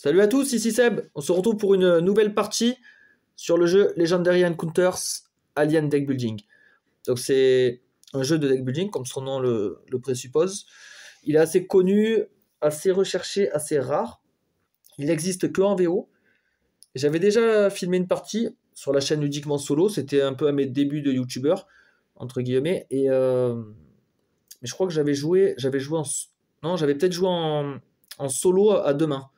Salut à tous, ici Seb. On se retrouve pour une nouvelle partie sur le jeu Legendary Encounters Alien Deck Building. Donc c'est un jeu de deck building comme son nom le présuppose. Il est assez connu, assez recherché, assez rare. Il n'existe que en VO. J'avais déjà filmé une partie sur la chaîne Ludiquement Solo. C'était un peu à mes débuts de youtubeur entre guillemets. Mais je crois que j'avais peut-être joué en solo à deux mains.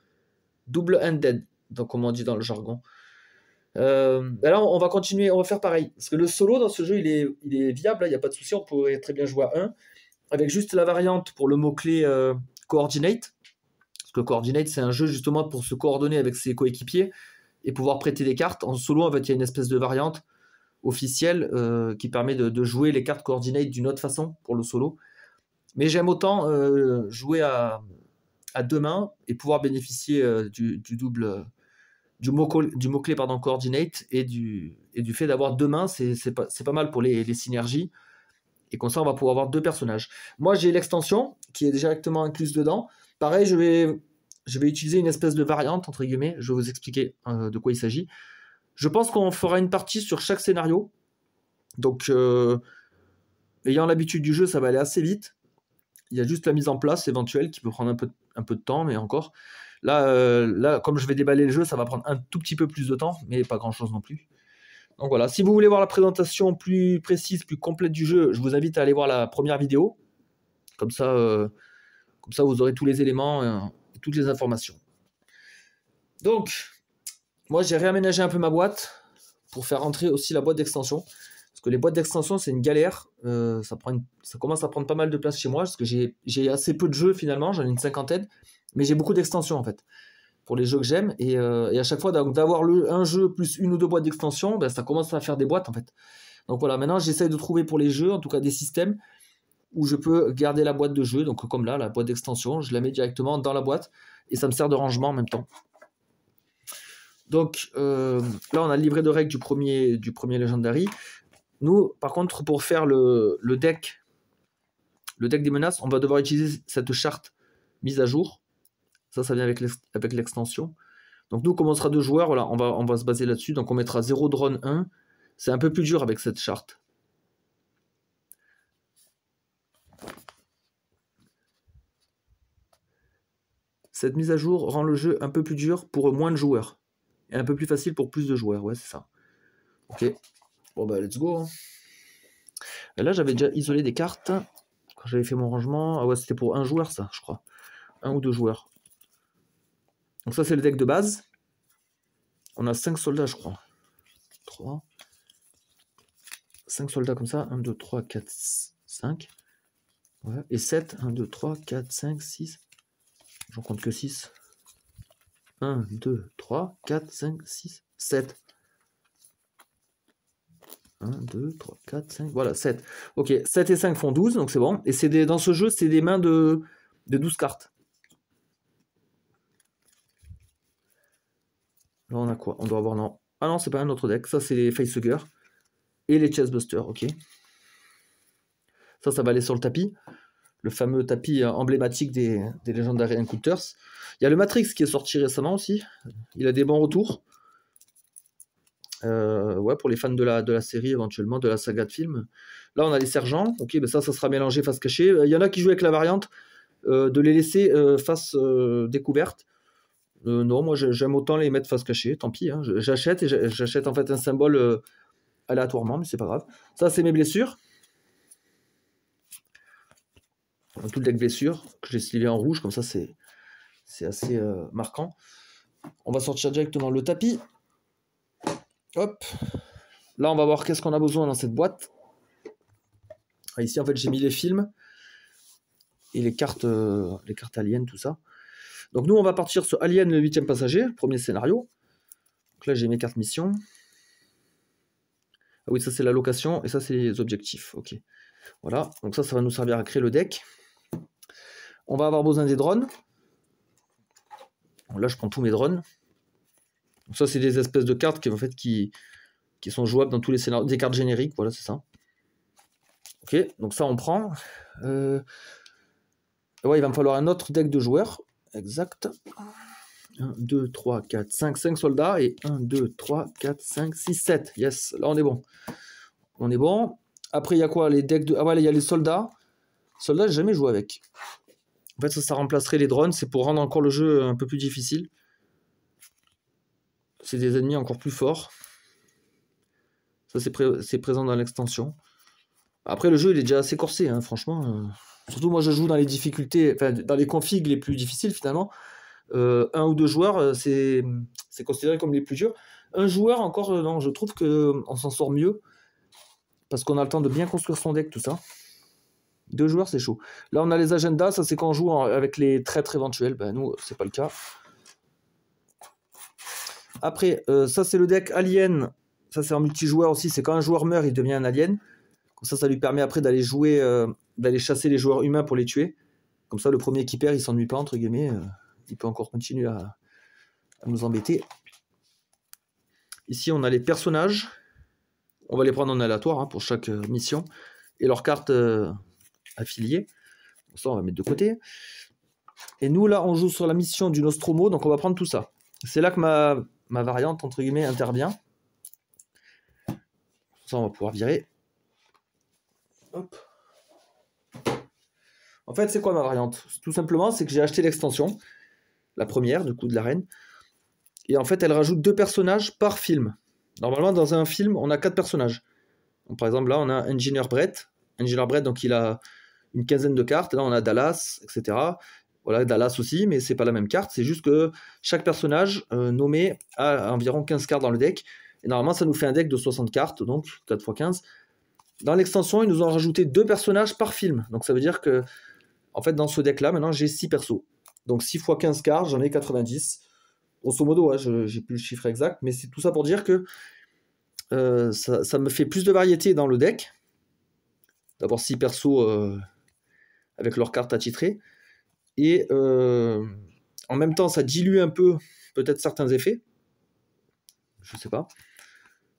Double handed, donc comme on dit dans le jargon. Alors on va continuer, on va faire pareil. Parce que le solo dans ce jeu, il est viable, il n'y a pas de souci, on pourrait très bien jouer à 1. Avec juste la variante pour le mot-clé coordinate. Parce que coordinate, c'est un jeu justement pour se coordonner avec ses coéquipiers et pouvoir prêter des cartes. En solo, en fait, il y a une espèce de variante officielle qui permet de jouer les cartes coordinate d'une autre façon pour le solo. Mais j'aime autant jouer à deux mains et pouvoir bénéficier du mot-clé coordinate et du fait d'avoir deux mains, c'est pas mal pour les synergies. Et comme ça, on va pouvoir avoir deux personnages. Moi, j'ai l'extension qui est directement incluse dedans. Pareil, je vais utiliser une espèce de variante, entre guillemets. Je vais vous expliquer de quoi il s'agit. Je pense qu'on fera une partie sur chaque scénario. Donc, ayant l'habitude du jeu, ça va aller assez vite. Il y a juste la mise en place éventuelle qui peut prendre un peu de temps, mais encore. Là, comme je vais déballer le jeu, ça va prendre un tout petit peu plus de temps, mais pas grand-chose non plus. Donc voilà, si vous voulez voir la présentation plus précise, plus complète du jeu, je vous invite à aller voir la première vidéo. Comme ça, vous aurez tous les éléments et toutes les informations. Donc, moi, j'ai réaménagé un peu ma boîte pour faire rentrer aussi la boîte d'extension. Parce que les boîtes d'extension, c'est une galère. Ça commence à prendre pas mal de place chez moi, parce que j'ai assez peu de jeux finalement, j'en ai une cinquantaine. Mais j'ai beaucoup d'extensions en fait, pour les jeux que j'aime. Et à chaque fois, d'avoir un jeu plus une ou deux boîtes d'extension, ben, ça commence à faire des boîtes en fait. Donc voilà, maintenant j'essaye de trouver pour les jeux, en tout cas des systèmes, où je peux garder la boîte de jeu. Donc comme là, la boîte d'extension, je la mets directement dans la boîte, et ça me sert de rangement en même temps. Donc là, on a le livret de règles du premier Legendary. Nous, par contre, pour faire le deck des menaces, on va devoir utiliser cette charte mise à jour. Ça vient avec l'extension. Donc nous, comme on sera deux joueurs, voilà, on va se baser là-dessus. Donc on mettra 0 drone 1. C'est un peu plus dur avec cette charte. Cette mise à jour rend le jeu un peu plus dur pour moins de joueurs. Et un peu plus facile pour plus de joueurs. Ouais, c'est ça. Ok. Bon bah let's go. Hein. Et là, j'avais déjà isolé des cartes. Quand j'avais fait mon rangement. Ah ouais, c'était pour un joueur ça, je crois. Un ou deux joueurs. Donc ça, c'est le deck de base. On a 5 soldats, je crois. 3. 5 soldats comme ça. 1, 2, 3, 4, 5. Ouais. Et 7. 1, 2, 3, 4, 5, 6. J'en compte que 6. 1, 2, 3, 4, 5, 6, 7. 1, 2, 3, 4, 5. Voilà, 7. Ok, 7 et 5 font 12, donc c'est bon. Et dans ce jeu, c'est des mains de 12 cartes. Là, on a quoi? On doit avoir, non. Ah non, c'est pas un autre deck. Ça, c'est les Facehugger et les Chestbusters, ok. Ça va aller sur le tapis. Le fameux tapis emblématique des Legendary Encounters. Il y a le Matrix qui est sorti récemment aussi. Il a des bons retours. Ouais, pour les fans de la série, éventuellement, de la saga de films. Là, on a les sergents. Ok, ben ça sera mélangé face cachée. Il y en a qui jouent avec la variante de les laisser face découverte. Non, moi, j'aime autant les mettre face cachée. Tant pis, hein. J'achète en fait un symbole aléatoirement, mais c'est pas grave. Ça, c'est mes blessures. Tout le deck blessure que j'ai stylé en rouge, comme ça, c'est assez marquant. On va sortir directement le tapis. Hop. Là, on va voir qu'est-ce qu'on a besoin dans cette boîte. Ici, en fait, j'ai mis les films et les cartes aliens, tout ça. Donc, nous, on va partir sur Alien, le 8e passager, premier scénario. Donc là, j'ai mes cartes missions. Ah oui, ça, c'est la location et ça, c'est les objectifs. Ok. Voilà. Donc, ça va nous servir à créer le deck. On va avoir besoin des drones. Donc là, je prends tous mes drones. Donc ça, c'est des espèces de cartes qui, en fait, qui sont jouables dans tous les scénarios. Des cartes génériques, voilà, c'est ça. Ok, donc ça, on prend. Ouais, il va me falloir un autre deck de joueurs. Exact. 1, 2, 3, 4, 5, 5 soldats. Et 1, 2, 3, 4, 5, 6, 7. Yes, là on est bon. On est bon. Après, il y a quoi? Les decks de... Ah voilà, il y a les soldats. Soldats, j'ai jamais joué avec. En fait, ça remplacerait les drones. C'est pour rendre encore le jeu un peu plus difficile. C'est des ennemis encore plus forts. Ça, c'est présent dans l'extension. Après, le jeu, il est déjà assez corsé, hein, franchement. Surtout, moi, je joue dans les difficultés, enfin, dans les configs les plus difficiles, finalement. 1 ou 2 joueurs, c'est considéré comme les plus durs. Un joueur, encore, non, je trouve qu'on s'en sort mieux. Parce qu'on a le temps de bien construire son deck, tout ça. 2 joueurs, c'est chaud. Là, on a les agendas, ça, c'est quand on joue avec les traîtres éventuels. Ben, nous, c'est pas le cas. Après, ça, c'est le deck Alien. Ça, c'est en multijoueur aussi. C'est quand un joueur meurt, il devient un alien. Comme ça lui permet après d'aller jouer, d'aller chasser les joueurs humains pour les tuer. Comme ça, le premier qui perd, il s'ennuie pas, entre guillemets. Il peut encore continuer à nous embêter. Ici, on a les personnages. On va les prendre en aléatoire hein, pour chaque mission. Et leurs cartes affiliées. Ça, on va mettre de côté. Et nous, là, on joue sur la mission du Nostromo. Donc, on va prendre tout ça. C'est là que ma variante, entre guillemets, intervient. Ça, on va pouvoir virer. Hop. En fait, c'est quoi ma variante? Tout simplement, c'est que j'ai acheté l'extension, la première, du coup, de l'arène. Et en fait, elle rajoute 2 personnages par film. Normalement, dans un film, on a 4 personnages. Donc, par exemple, là, on a Engineer Brett. Engineer Brett, donc il a une quinzaine de cartes. Là, on a Dallas, etc. Voilà, Dallas aussi, mais c'est pas la même carte. C'est juste que chaque personnage nommé a environ 15 cartes dans le deck. Et normalement, ça nous fait un deck de 60 cartes, donc 4 x 15. Dans l'extension, ils nous ont rajouté 2 personnages par film. Donc, ça veut dire que en fait, dans ce deck-là, maintenant, j'ai 6 persos. Donc 6 x 15 cartes, j'en ai 90. Grosso modo, ouais, j'ai plus le chiffre exact, mais c'est tout ça pour dire que ça me fait plus de variété dans le deck. D'avoir 6 persos avec leurs cartes attitrées. Et en même temps, ça dilue un peu peut-être certains effets. Je sais pas.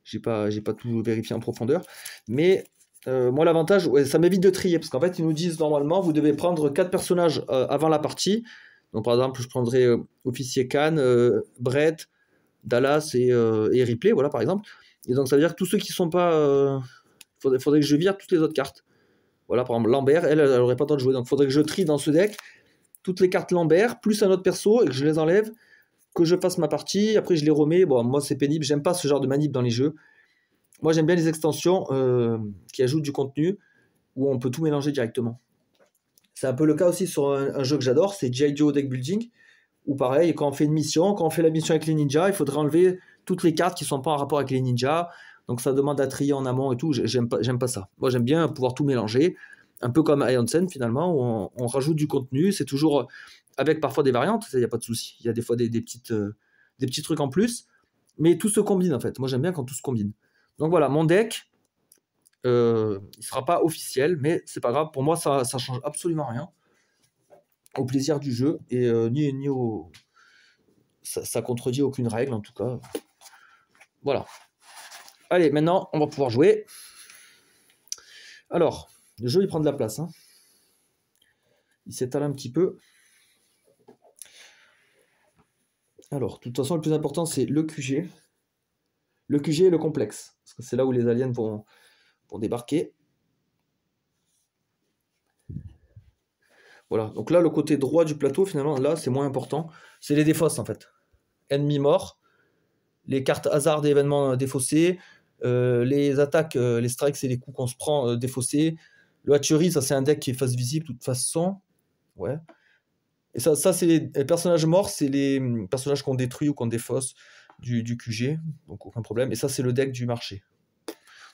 J'ai pas tout vérifié en profondeur. Mais moi, l'avantage, ouais, ça m'évite de trier. Parce qu'en fait, ils nous disent normalement, vous devez prendre 4 personnages avant la partie. Donc, par exemple, je prendrais Officier Khan, Brett, Dallas et Ripley, voilà, par exemple. Et donc, ça veut dire que tous ceux qui sont pas... faudrait que je vire toutes les autres cartes. Voilà, par exemple, Lambert, elle aurait pas le temps de jouer. Donc, il faudrait que je trie dans ce deck toutes les cartes Lambert, plus un autre perso, et que je les enlève, que je fasse ma partie. Après, je les remets. Bon, moi, c'est pénible. J'aime pas ce genre de manip dans les jeux. Moi, j'aime bien les extensions qui ajoutent du contenu, où on peut tout mélanger directement. C'est un peu le cas aussi sur un jeu que j'adore, c'est G.I. Joe Deck Building, où pareil, quand on fait une mission, quand on fait la mission avec les ninjas, il faudrait enlever toutes les cartes qui ne sont pas en rapport avec les ninjas, donc ça demande à trier en amont et tout, j'aime pas ça. Moi j'aime bien pouvoir tout mélanger, un peu comme Iron Sen finalement, où on rajoute du contenu, c'est toujours avec parfois des variantes, il n'y a pas de souci, il y a des fois des petits trucs en plus, mais tout se combine en fait, moi j'aime bien quand tout se combine. Donc voilà, mon deck, il ne sera pas officiel, mais c'est pas grave, pour moi ça change absolument rien au plaisir du jeu, et ni au... Ça contredit aucune règle en tout cas. Voilà. Allez, maintenant on va pouvoir jouer. Alors, le jeu il prend de la place. Hein. Il s'étale un petit peu. Alors, de toute façon, le plus important c'est le QG. Le QG et le complexe. Parce que c'est là où les aliens vont débarquer. Voilà, donc là le côté droit du plateau finalement, là c'est moins important. C'est les défausses en fait. Ennemi mort, les cartes hasard d'événements défaussés, les attaques, les strikes et les coups qu'on se prend défaussés. Le hatchery, ça c'est un deck qui est face visible de toute façon. Ouais. Et ça c'est les personnages morts, c'est les personnages qu'on détruit ou qu'on défausse du QG, donc aucun problème. Et ça c'est le deck du marché.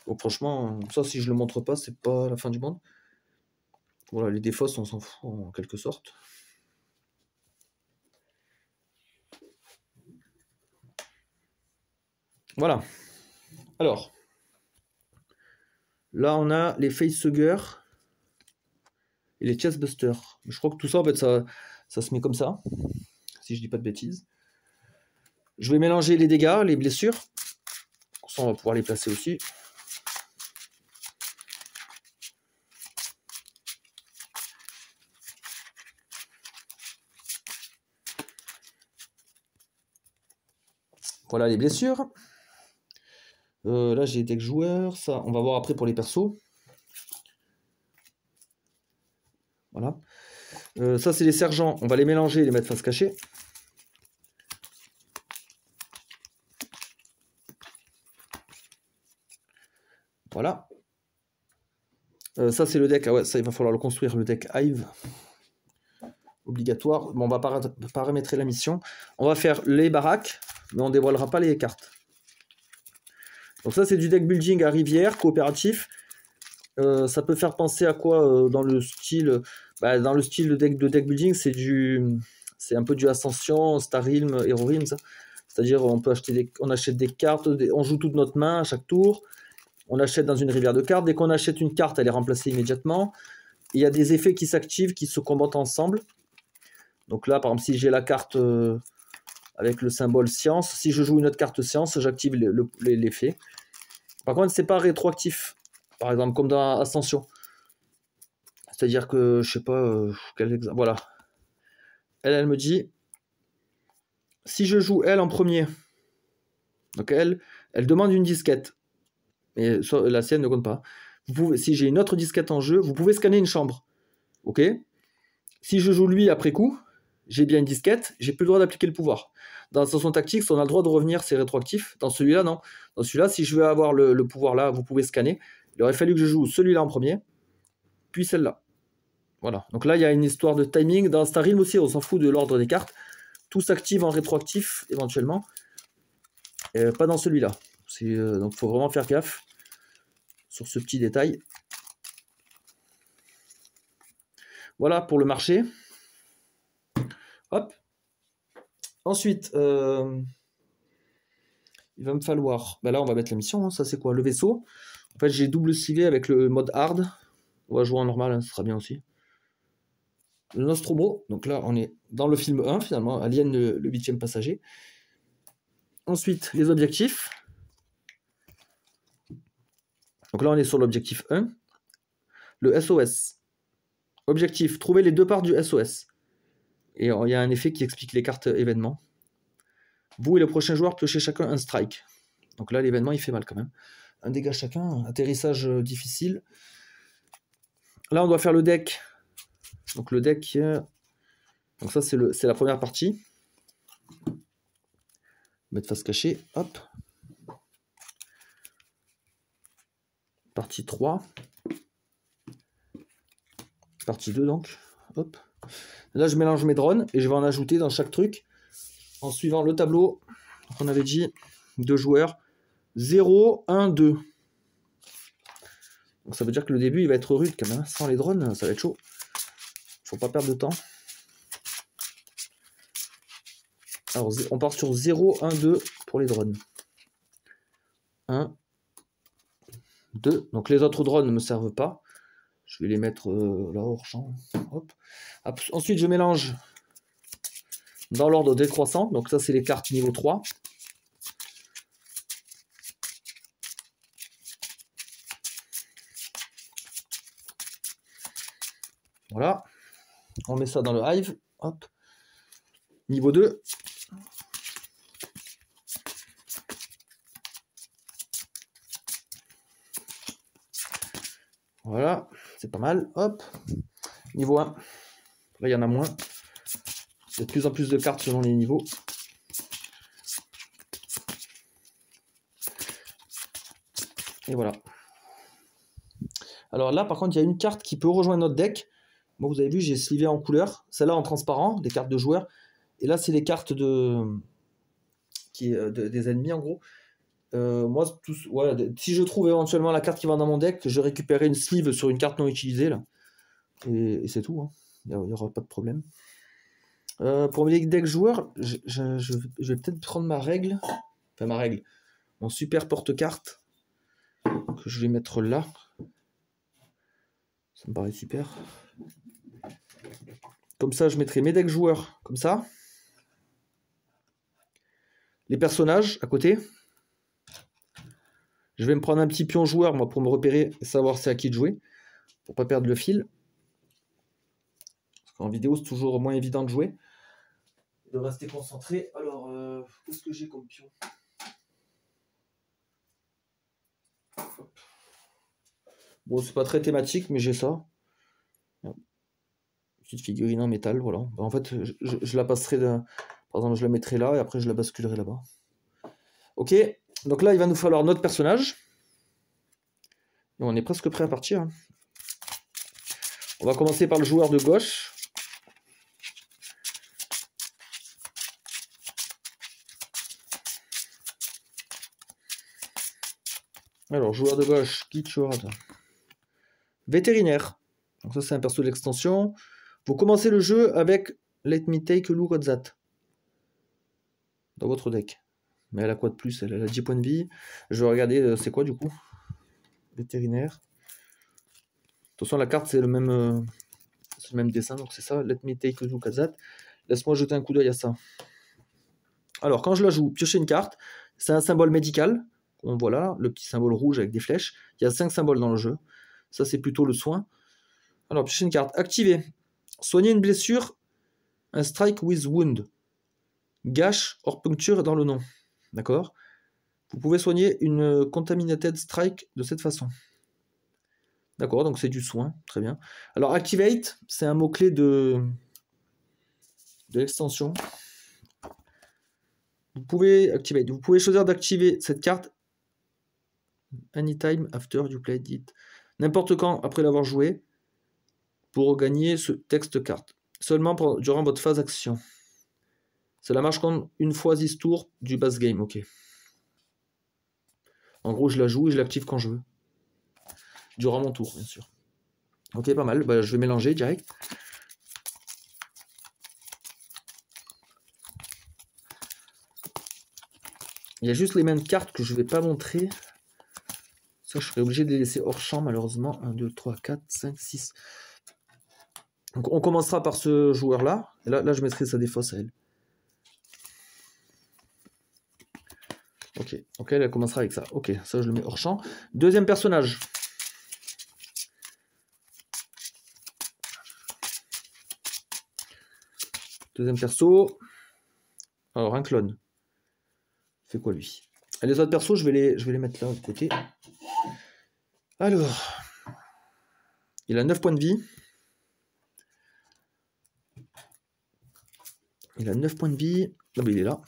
Donc franchement, ça si je le montre pas, c'est pas la fin du monde. Voilà, les défausses on s'en fout en quelque sorte. Voilà. Alors, là on a les facehuggers et les chestbusters. Je crois que tout ça en fait ça se met comme ça, si je dis pas de bêtises. Je vais mélanger les dégâts, les blessures. Comme ça on va pouvoir les placer aussi. Voilà les blessures. Là j'ai des joueurs, ça on va voir après pour les persos. Voilà. Ça c'est les sergents, on va les mélanger et les mettre face cachée. Voilà. Ça c'est le deck, ah ouais, ça il va falloir le construire, le deck Hive. Obligatoire. Bon, on va paramétrer la mission. On va faire les baraques, mais on dévoilera pas les cartes. Donc ça c'est du deck building à rivière, coopératif. Ça peut faire penser à quoi dans le style dans le style de deck building, c'est un peu du Ascension, Star Realm, Hero Realms. C'est-à-dire on achète des cartes, on joue toute notre main à chaque tour. On achète dans une rivière de cartes. Dès qu'on achète une carte, elle est remplacée immédiatement. Il y a des effets qui s'activent, qui se combattent ensemble. Donc là, par exemple, si j'ai la carte avec le symbole science, si je joue une autre carte science, j'active l'effet. Par contre, c'est pas rétroactif. Par exemple, comme dans Ascension. C'est-à-dire que, je sais pas, quel exemple. Voilà. Elle me dit, si je joue elle en premier, donc elle demande une disquette. Mais la sienne ne compte pas. Si j'ai une autre disquette en jeu, vous pouvez scanner une chambre. Ok. Si je joue lui après coup, j'ai bien une disquette, j'ai plus le droit d'appliquer le pouvoir. Dans Ascension Tactics, on a le droit de revenir, c'est rétroactif. Dans celui-là, non. Dans celui-là, si je veux avoir le pouvoir là, vous pouvez scanner. Il aurait fallu que je joue celui-là en premier, puis celle-là. Voilà. Donc là, il y a une histoire de timing. Dans Star Realm aussi, on s'en fout de l'ordre des cartes. Tout s'active en rétroactif, éventuellement. Pas dans celui-là. Donc il faut vraiment faire gaffe sur ce petit détail. Voilà pour le marché. Hop. Ensuite, il va me falloir... là, on va mettre la mission. Hein. Ça, c'est quoi? Le vaisseau. En fait, j'ai double ciblé avec le mode hard. On va jouer en normal, hein, ce sera bien aussi. Le Nostromo. Donc là, on est dans le film 1, finalement. Alien, le 8e passager. Ensuite, les objectifs. Donc là, on est sur l'objectif 1. Le SOS. Objectif, trouver les deux parts du SOS. Et il y a un effet qui explique les cartes événements. Vous et le prochain joueur piochez chacun un strike. Donc là, l'événement, il fait mal quand même. Un dégât chacun, atterrissage difficile. Là, on doit faire le deck. Donc le deck... Donc ça, c'est la première partie. Mettre face cachée, hop. Partie 3. Partie 2 donc, hop. Là, je mélange mes drones et je vais en ajouter dans chaque truc en suivant le tableau. Donc, on avait dit 2 joueurs, 0, 1, 2. Donc ça veut dire que le début, il va être rude quand même. Sans les drones, ça va être chaud. Faut pas perdre de temps. Alors, on part sur 0, 1, 2 pour les drones. 1, 2. Donc les autres drones ne me servent pas. Je vais les mettre là hors champ. Hop. Ensuite, je mélange dans l'ordre décroissant. Donc ça, c'est les cartes niveau 3. Voilà. On met ça dans le Hive. Hop. Niveau 2. Voilà. C'est pas mal. Hop. Niveau 1. Là, il y en a moins. Il y a de plus en plus de cartes selon les niveaux. Et voilà. Alors là, par contre, il y a une carte qui peut rejoindre notre deck. Moi, vous avez vu, j'ai slivé en couleur. Celle-là en transparent, des cartes de joueurs. Et là, c'est les cartes des ennemis, en gros. Moi, si je trouve éventuellement la carte qui va dans mon deck, je récupérerai une sleeve sur une carte non utilisée. Là. Et c'est tout. Hein. Il n'y aura pas de problème. Pour les decks joueurs, je vais peut-être prendre ma règle. Enfin, ma règle. Mon super porte-carte. Que je vais mettre là. Ça me paraît super. Comme ça, je mettrai mes decks joueurs comme ça. Les personnages à côté. Je vais me prendre un petit pion joueur, moi, pour me repérer et savoir c'est à qui de jouer. Pour pas perdre le fil. Parce qu'en vidéo, c'est toujours moins évident de jouer. De rester concentré. Alors, qu'est-ce que j'ai comme pion ? Bon, c'est pas très thématique, mais j'ai ça. Petite figurine en métal, voilà. En fait, je la passerai, par exemple, je la mettrai là et après je la basculerai là-bas. Ok, donc là, il va nous falloir notre personnage. Et on est presque prêt à partir. Hein. On va commencer par le joueur de gauche. Alors, joueur de gauche, qui tu auras? Vétérinaire. Donc ça, c'est un perso de l'extension. Vous commencez le jeu avec Let Me Take a Look at That. Dans votre deck. Mais elle a quoi de plus? Elle a 10 points de vie. Je vais regarder, c'est quoi du coup? Vétérinaire. Attention, la carte, c'est le même dessin, donc c'est ça. Let Me Take a Look at That. Laisse-moi jeter un coup d'œil à ça. Alors, quand je la joue, piocher une carte. C'est un symbole médical. On voit là, le petit symbole rouge avec des flèches. Il y a 5 symboles dans le jeu. Ça, c'est plutôt le soin. Alors, piocher une carte. Activer. Soigner une blessure. Un strike with wound. Gâche hors puncture dans le nom. D'accord? Vous pouvez soigner une contaminated strike de cette façon. D'accord, donc c'est du soin. Très bien. Alors, activate, c'est un mot-clé de l'extension. Vous pouvez choisir d'activer cette carte anytime after you played it. N'importe quand après l'avoir joué pour gagner ce texte carte. Seulement durant votre phase action. Cela marche comme une fois this tour du base game. Ok. En gros, je la joue et je l'active quand je veux. Durant mon tour, bien sûr. Ok, pas mal. Bah, je vais mélanger direct. Il y a juste les mêmes cartes que je ne vais pas montrer. Ça, je serais obligé de les laisser hors champ, malheureusement. 1, 2, 3, 4, 5, 6. Donc, on commencera par ce joueur-là. Et là, je mettrai sa défausse à elle. Ok, donc elle commencera avec ça. Ok, ça, je le mets hors champ. Deuxième personnage. Deuxième perso. Alors, un clone. Fait quoi, lui? Et les autres persos, je vais les mettre là, de côté. Alors. Il a 9 points de vie. Il a 9 points de vie. Ah, ben, il est là.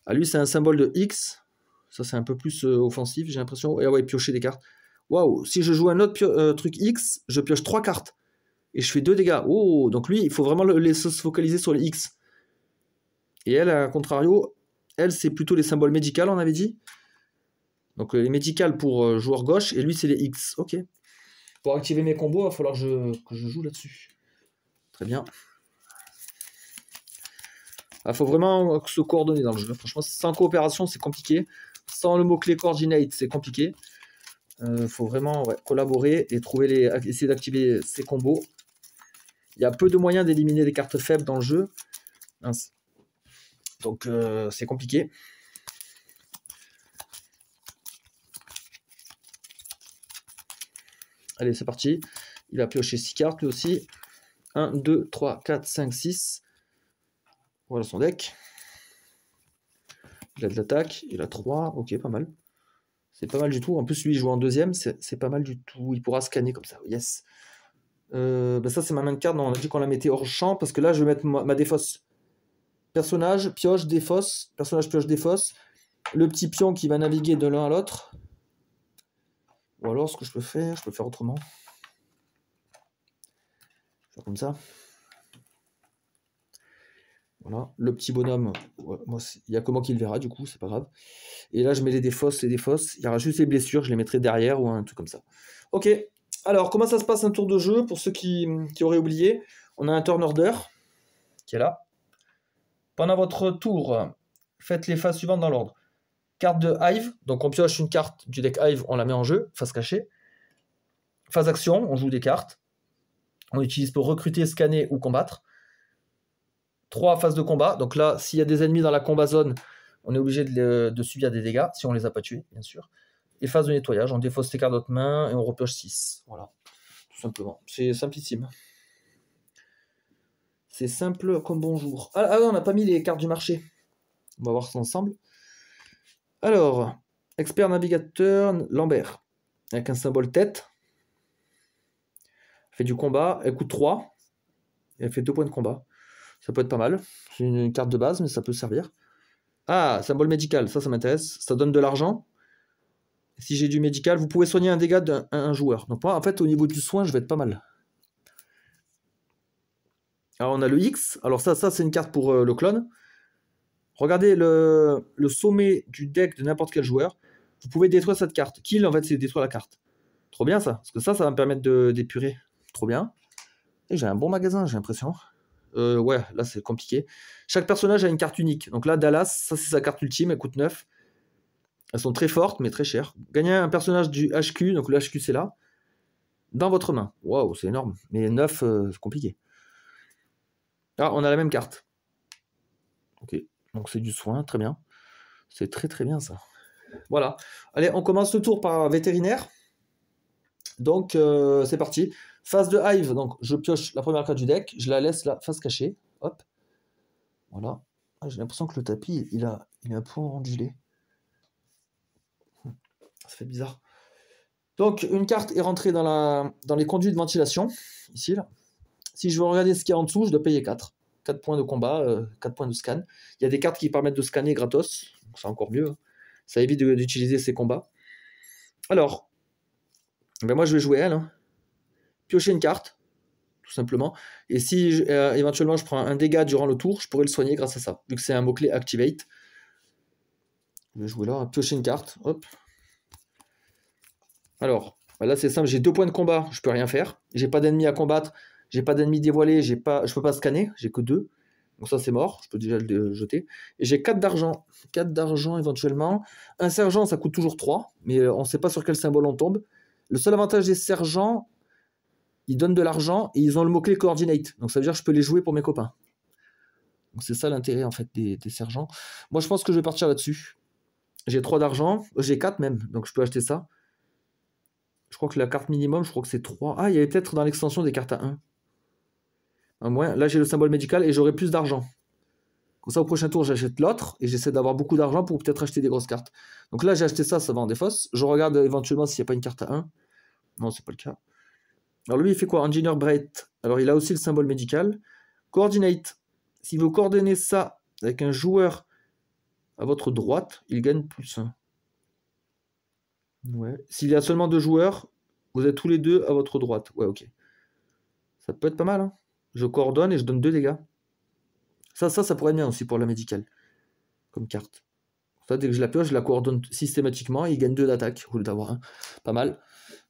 Ah, lui, c'est un symbole de X. Ça, c'est un peu plus offensif, j'ai l'impression. Et ouais, piocher des cartes. Waouh, si je joue un autre truc X, je pioche 3 cartes. Et je fais 2 dégâts. Oh, donc lui, il faut vraiment se focaliser sur les X. Et elle, à contrario, elle, c'est plutôt les symboles médicaux, on avait dit. Donc les médicales pour joueur gauche, et lui, c'est les X. Ok. Pour activer mes combos, il va falloir que je joue là-dessus. Très bien. Il faut vraiment se coordonner dans le jeu. Franchement, sans coopération, c'est compliqué. Sans le mot-clé coordinate, c'est compliqué. Faut vraiment collaborer et essayer d'activer ces combos. Il y a peu de moyens d'éliminer des cartes faibles dans le jeu. Donc c'est compliqué. Allez, c'est parti. Il va piocher 6 cartes lui aussi. 1, 2, 3, 4, 5, 6. Voilà son deck. Il a de l'attaque. Il a 3. Ok, pas mal. C'est pas mal du tout. En plus, lui, il joue en deuxième. C'est pas mal du tout. Il pourra scanner comme ça. Yes. Ça, c'est ma main de carte. Non, on a dit qu'on la mettait hors champ parce que là, je vais mettre ma défausse. Personnage, pioche, défausse. Personnage, pioche, défausse. Le petit pion qui va naviguer de l'un à l'autre. Ou alors, ce que je peux faire autrement. Faire comme ça. Voilà, le petit bonhomme, moi, il n'y a que moi qui le verra, du coup, c'est pas grave. Et là, je mets les défausses. Il y aura juste les blessures, je les mettrai derrière ou un truc comme ça. Ok, alors, comment ça se passe un tour de jeu? Pour ceux qui auraient oublié, on a un turn order qui est là. Pendant votre tour, faites les phases suivantes dans l'ordre. Carte de Hive, donc on pioche une carte du deck Hive, on la met en jeu, face cachée. Phase action, on joue des cartes. On utilise pour recruter, scanner ou combattre. 3 phases de combat. Donc là, s'il y a des ennemis dans la combat zone, on est obligé de subir des dégâts, si on les a pas tués, bien sûr. Et phase de nettoyage, on défausse les cartes d'autres mains et on repioche 6. Voilà, tout simplement. C'est simplissime. C'est simple comme bonjour. Ah, on n'a pas mis les cartes du marché. On va voir ça ensemble. Alors, expert navigateur Lambert, avec un symbole tête. fait du combat, elle coûte 3, et elle fait 2 points de combat. Ça peut être pas mal. C'est une carte de base, mais ça peut servir. Ah, symbole médical, ça m'intéresse. Ça donne de l'argent. Si j'ai du médical, vous pouvez soigner un dégât d'un joueur. Donc moi, en fait, au niveau du soin, je vais être pas mal. Alors on a le X. Alors ça c'est une carte pour le clone. Regardez le sommet du deck de n'importe quel joueur. Vous pouvez détruire cette carte. Kill, en fait, c'est détruire la carte. Trop bien ça. Parce que ça va me permettre d'épurer. Trop bien. Et j'ai un bon magasin, j'ai l'impression. Ouais, là c'est compliqué. Chaque personnage a une carte unique. Donc là, Dallas, ça c'est sa carte ultime, elle coûte 9. Elles sont très fortes, mais très chères. Gagnez un personnage du HQ, donc le HQ c'est là, dans votre main. Waouh, c'est énorme. Mais 9, c'est compliqué. Ah, on a la même carte. Ok, donc c'est du soin, très bien. C'est très très bien ça. Voilà. Allez, on commence le tour par vétérinaire. Donc c'est parti. Phase de Hive, donc je pioche la première carte du deck, je la laisse là, face cachée. Hop. Voilà. Ah, j'ai l'impression que le tapis, il est un peu ondulé. Ça fait bizarre. Donc une carte est rentrée dans les conduits de ventilation, ici là. Si je veux regarder ce qu'il y a en dessous, je dois payer 4. 4 points de combat, 4 points de scan. Il y a des cartes qui permettent de scanner gratos, c'est encore mieux. Ça évite d'utiliser ces combats. Alors, ben moi je vais jouer elle. Hein. Piocher une carte, tout simplement. Et si éventuellement je prends un dégât durant le tour, je pourrais le soigner grâce à ça, vu que c'est un mot-clé Activate. Je vais jouer là, piocher une carte, hop. Alors, là c'est simple, j'ai 2 points de combat, je peux rien faire. J'ai pas d'ennemis à combattre, j'ai pas d'ennemis dévoilés, je peux pas scanner, j'ai que 2. Donc ça c'est mort, je peux déjà le jeter. Et j'ai 4 d'argent. 4 d'argent éventuellement. Un sergent ça coûte toujours 3, mais on sait pas sur quel symbole on tombe. Le seul avantage des sergents, ils donnent de l'argent et ils ont le mot-clé Coordinate. Donc ça veut dire que je peux les jouer pour mes copains. Donc c'est ça l'intérêt en fait des sergents. Moi je pense que je vais partir là-dessus. J'ai 3 d'argent, j'ai 4 même, donc je peux acheter ça. Je crois que la carte minimum, je crois que c'est 3. Ah, il y avait peut-être dans l'extension des cartes à 1. À moins, là j'ai le symbole médical et j'aurai plus d'argent. Comme ça au prochain tour j'achète l'autre et j'essaie d'avoir beaucoup d'argent pour peut-être acheter des grosses cartes. Donc là j'ai acheté ça, ça vend des fausses. Je regarde éventuellement s'il n'y a pas une carte à 1. Non, c'est pas le cas. Alors lui il fait quoi? Engineer Bright. Alors il a aussi le symbole médical. Coordinate. Si vous coordonnez ça avec un joueur à votre droite, il gagne plus 1. Ouais. S'il y a seulement 2 joueurs, vous êtes tous les deux à votre droite. Ouais, ok. Ça peut être pas mal. Hein. Je coordonne et je donne 2 dégâts. Ça pourrait être bien aussi pour la médicale. Comme carte. Ça, dès que je la pioche, je la coordonne systématiquement et il gagne 2 d'attaque au lieu d'avoir 1. Pas mal.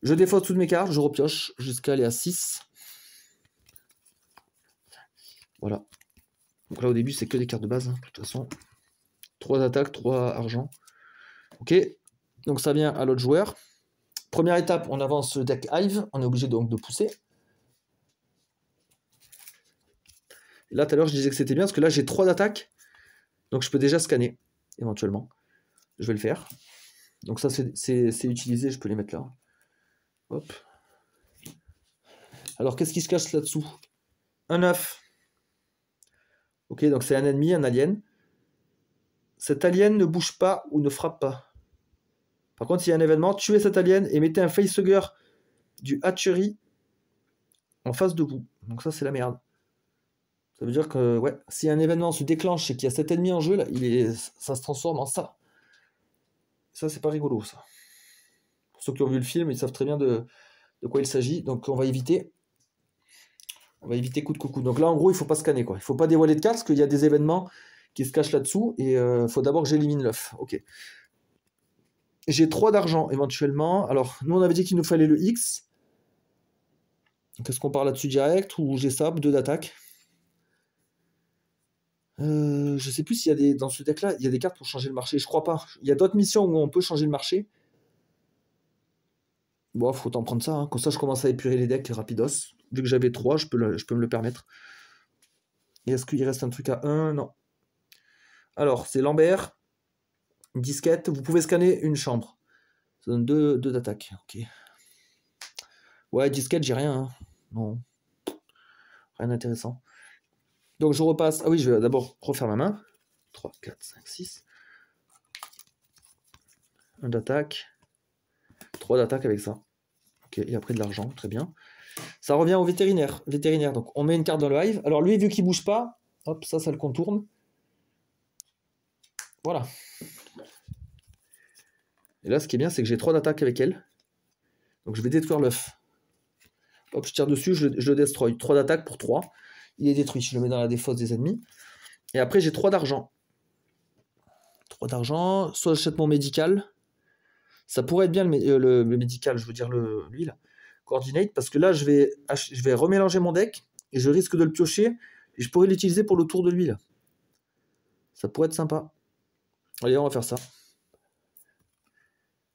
Je défausse toutes mes cartes, je repioche jusqu'à aller à 6. Voilà. Donc là, au début, c'est que des cartes de base. Hein, de toute façon. 3 attaques, 3 argent. Ok. Donc ça vient à l'autre joueur. Première étape, on avance le deck Hive. On est obligé donc de pousser. Et là, tout à l'heure, je disais que c'était bien parce que là, j'ai 3 d'attaque. Donc je peux déjà scanner, éventuellement. Je vais le faire. Donc ça, c'est utilisé. Je peux les mettre là. Hop. Alors, qu'est-ce qui se cache là-dessous? Un œuf. Ok, donc c'est un ennemi, un alien. Cet alien ne bouge pas ou ne frappe pas. Par contre, s'il y a un événement, tuez cet alien et mettez un facehugger du hatchery en face de vous. Donc ça, c'est la merde. Ça veut dire que, ouais, si un événement se déclenche et qu'il y a cet ennemi en jeu, là, ça se transforme en ça. Ça, c'est pas rigolo, ça. Pour ceux qui ont vu le film, ils savent très bien de quoi il s'agit. Donc on va éviter. On va éviter coup de coucou. Donc là, en gros, il faut pas scanner, quoi. Il faut pas dévoiler de cartes parce qu'il y a des événements qui se cachent là-dessous et il faut d'abord que j'élimine l'œuf. Ok. J'ai 3 d'argent éventuellement. Alors, nous, on avait dit qu'il nous fallait le X. Est-ce qu'on part là-dessus direct ou j'ai ça, 2 d'attaque? Je sais plus s'il y a des. Dans ce deck-là, il y a des cartes pour changer le marché. Je crois pas. Il y a d'autres missions où on peut changer le marché. Bon, faut en prendre ça. Hein. Comme ça, je commence à épurer les decks rapidos. Vu que j'avais 3, je peux me le permettre. Et est-ce qu'il reste un truc à 1? Non. Alors, c'est Lambert. Une disquette. Vous pouvez scanner une chambre. Ça donne 2 d'attaque. Ok. Ouais, disquette, j'ai rien. Hein. Non. Rien d'intéressant. Donc je repasse. Ah oui, je vais d'abord refaire ma main. 3, 4, 5, 6. 1 d'attaque. 3 d'attaque avec ça. Ok, et après de l'argent, très bien. Ça revient au vétérinaire. Vétérinaire. Donc on met une carte dans le hive. Alors lui, vu qu'il bouge pas, hop, ça le contourne. Voilà. Et là, ce qui est bien, c'est que j'ai 3 d'attaque avec elle. Donc je vais détruire l'œuf. Hop, je tire dessus, je le destroy. 3 d'attaque pour 3. Il est détruit. Je le mets dans la défausse des ennemis. Et après, j'ai 3 d'argent. 3 d'argent. Soit j'achète mon médical. Ça pourrait être bien le médical, je veux dire lui là. Coordinate, parce que là, je vais remélanger mon deck. Et je risque de le piocher. Et je pourrais l'utiliser pour le tour de lui là. Ça pourrait être sympa. Allez, on va faire ça.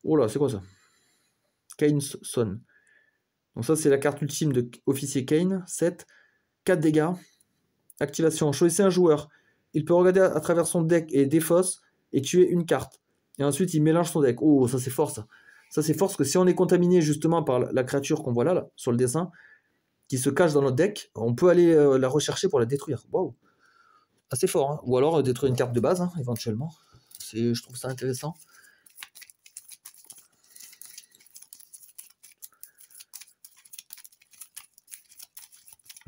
Oh là, c'est quoi ça? Kane's Son. Donc ça, c'est la carte ultime de officier Kane. 7. 4 dégâts. Activation. Choisissez un joueur. Il peut regarder à travers son deck et défausse et tuer une carte. Et ensuite, il mélange son deck. Oh, ça c'est fort ça. Ça c'est fort parce que si on est contaminé justement par la créature qu'on voit là, sur le dessin, qui se cache dans notre deck, on peut aller la rechercher pour la détruire. Waouh. Assez fort. Hein. Ou alors détruire une carte de base, hein, éventuellement. Je trouve ça intéressant.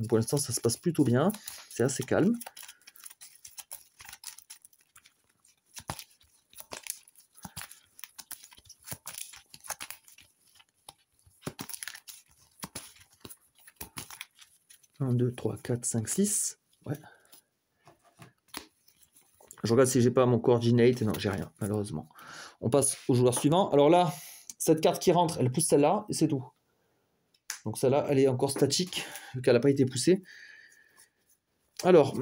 Pour l'instant, ça se passe plutôt bien. C'est assez calme. Un, 2, 3, 4, 5, 6. Ouais. Je regarde si j'ai pas mon coordinate. Non, j'ai rien, malheureusement. On passe au joueur suivant. Alors là, cette carte qui rentre, elle pousse celle-là, et c'est tout. Donc celle-là, elle est encore statique, vu qu'elle n'a pas été poussée. Alors,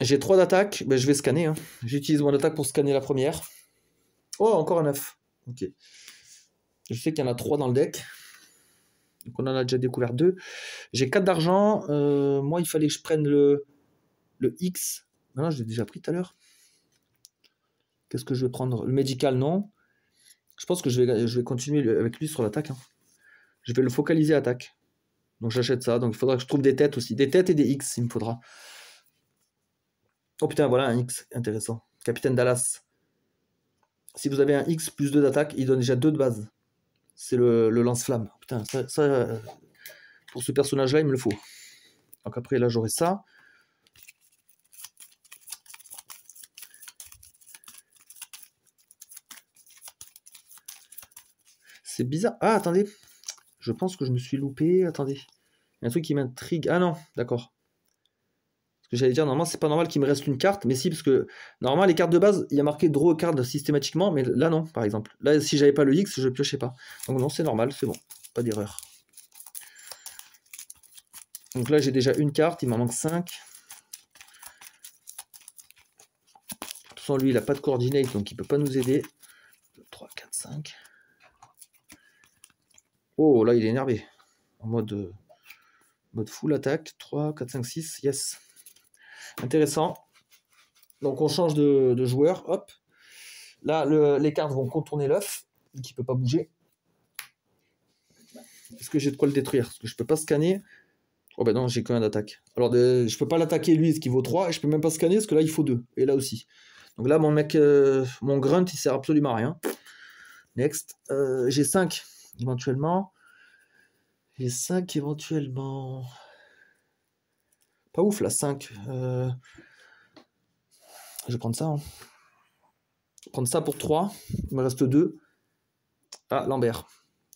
j'ai 3 d'attaque. Ben, je vais scanner. Hein. J'utilise mon attaque pour scanner la première. Oh, encore un 9. Ok. Je sais qu'il y en a 3 dans le deck. Donc on en a déjà découvert 2. J'ai 4 d'argent. Moi, il fallait que je prenne le X. Non, je l'ai déjà pris tout à l'heure. Qu'est-ce que je vais prendre? Le médical, non. Je pense que je vais continuer avec lui sur l'attaque. Hein. Je vais le focaliser attaque. Donc j'achète ça. Donc il faudra que je trouve des têtes aussi. Des têtes et des X, il me faudra. Oh putain, voilà un X. Intéressant. Capitaine Dallas. Si vous avez un X plus 2 d'attaque, il donne déjà 2 de base. C'est le lance-flamme. Putain, ça pour ce personnage-là, il me le faut. Donc après, là, j'aurai ça. C'est bizarre. Ah, attendez. Je pense que je me suis loupé. Attendez. Il y a un truc qui m'intrigue. Ah non, d'accord. Ce que j'allais dire, normalement, c'est pas normal qu'il me reste une carte. Mais si, parce que normalement, les cartes de base, il y a marqué draw a card systématiquement. Mais là, non, par exemple. Là, si j'avais pas le X, je piochais pas. Donc non, c'est normal, c'est bon. Pas d'erreur. Donc là, j'ai déjà une carte. Il m'en manque 5. De toute façon, lui, il n'a pas de coordinate. Donc, il peut pas nous aider. 2, 3, 4, 5. Oh, là, il est énervé. En mode full attaque. 3, 4, 5, 6. Yes. Intéressant. Donc, on change de joueur. Hop. Là, les cartes vont contourner l'œuf. Qui ne peut pas bouger. Est-ce que j'ai de quoi le détruire? Parce que je peux pas scanner. Oh, ben non, j'ai qu'un d'attaque. Alors, je peux pas l'attaquer, lui, ce qui vaut 3. Et je peux même pas scanner, parce que là, il faut 2. Et là aussi. Donc là, mon mec, mon grunt, il sert absolument à rien. Next. J'ai 5 éventuellement. J'ai 5 éventuellement. Pas ouf là, 5. Je vais prendre ça. Hein. Je vais prendre ça pour 3. Il me reste 2. Ah, Lambert.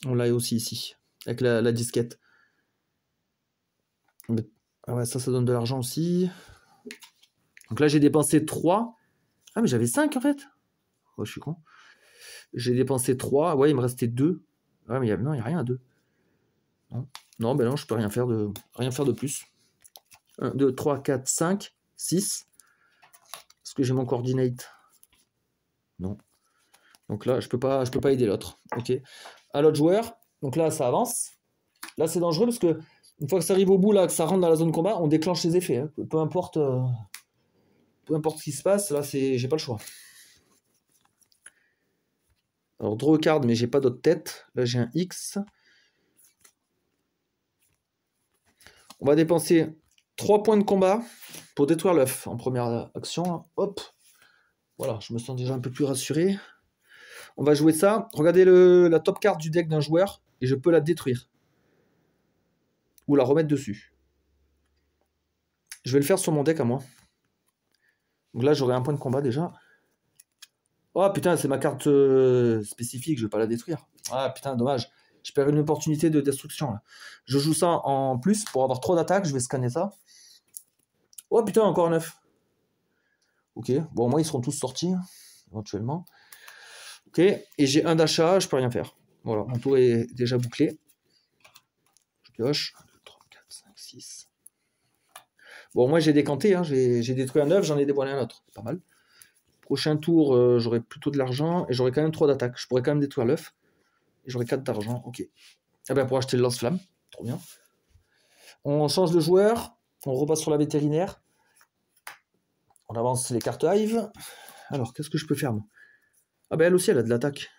On l'a aussi ici. Avec la disquette. Ah ouais, ça donne de l'argent aussi. Donc là, j'ai dépensé 3. Ah, mais j'avais 5 en fait. Oh, je suis con. J'ai dépensé 3. Ouais, il me restait 2. Ah, mais non, il n'y a rien à 2. Non, ben non, je peux rien faire de plus. 1, 2, 3, 4, 5, 6. Est-ce que j'ai mon coordinate? Non. Donc là, je peux pas aider l'autre. Ok. À l'autre joueur. Donc là, ça avance. Là, c'est dangereux parce que une fois que ça arrive au bout, là, que ça rentre dans la zone combat, on déclenche les effets. Hein. Peu importe ce qui se passe, là, j'ai pas le choix. Alors, draw card, mais j'ai pas d'autre tête. Là, j'ai un X. On va dépenser 3 points de combat pour détruire l'œuf en première action. Hop. Voilà, je me sens déjà un peu plus rassuré. On va jouer ça. Regardez la top carte du deck d'un joueur et je peux la détruire. ou la remettre dessus. Je vais le faire sur mon deck à moi. Donc là, j'aurai un point de combat déjà. Oh putain, c'est ma carte spécifique, je vais pas la détruire. Ah putain, dommage. Je perds une opportunité de destruction là. Je joue ça en plus pour avoir 3 d'attaque, je vais scanner ça. Oh putain, encore un 9. Ok, bon, moi ils seront tous sortis, éventuellement. Ok, et j'ai un d'achat, je peux rien faire. Voilà, mon tour est déjà bouclé. Je pioche. 1, 2, 3, 4, 5, 6. Bon, moi j'ai décanté, hein. J'ai détruit un œuf, j'en ai dévoilé un autre. Pas mal. Prochain tour, j'aurai plutôt de l'argent et j'aurai quand même 3 d'attaque. Je pourrais quand même détruire l'œuf. Et j'aurai 4 d'argent, ok. Ah ben pour acheter le lance-flamme, trop bien. On change de joueur, on repasse sur la vétérinaire. On avance les cartes Hive. Alors, qu'est-ce que je peux faire moi? Ah ben elle aussi, elle a de l'attaque.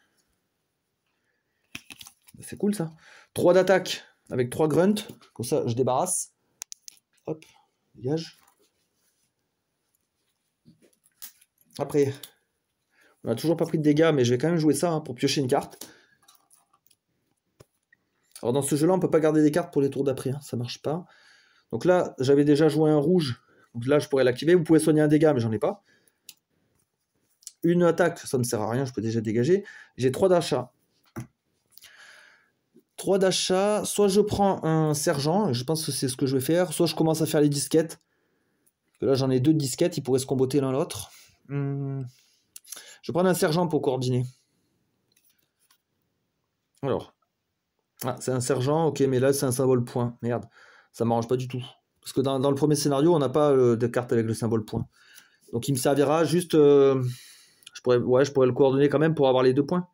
C'est cool ça. 3 d'attaque avec 3 grunts. Comme ça, je débarrasse. Hop, dégage. Après, on n'a toujours pas pris de dégâts, mais je vais quand même jouer ça hein, pour piocher une carte. Alors dans ce jeu-là, on ne peut pas garder des cartes pour les tours d'après, hein, ça marche pas. Donc là, j'avais déjà joué un rouge. Donc là, je pourrais l'activer. Vous pouvez soigner un dégât, mais j'en ai pas. Une attaque, ça ne sert à rien, je peux déjà dégager. J'ai 3 d'achat. 3 d'achat, soit je prends un sergent, je pense que c'est ce que je vais faire, soit je commence à faire les disquettes. Là, j'en ai 2 disquettes, ils pourraient se comboter l'un l'autre. Je vais prendre un sergent pour coordonner. Alors. Ah, c'est un sergent, ok, mais là, c'est un symbole point. Merde, ça m'arrange pas du tout. Parce que dans le premier scénario, on n'a pas de carte avec le symbole point. Donc, il me servira juste... je pourrais le coordonner quand même pour avoir les 2 points.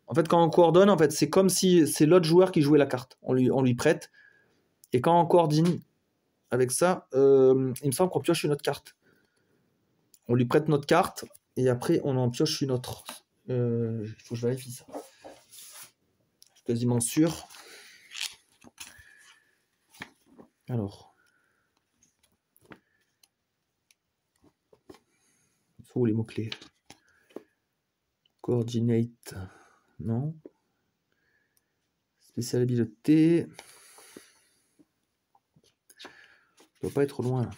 En fait, quand on coordonne, en fait, c'est comme si c'est l'autre joueur qui jouait la carte. On lui prête. Et quand on coordonne avec ça, il me semble qu'on pioche une autre carte. On lui prête notre carte, et après, on en pioche une autre. Il faut que je vérifie ça. Je suis quasiment sûr. Alors. Ils sont où les mots-clés? Coordinate. Non. Spécial habileté. Ça doit pas être loin là.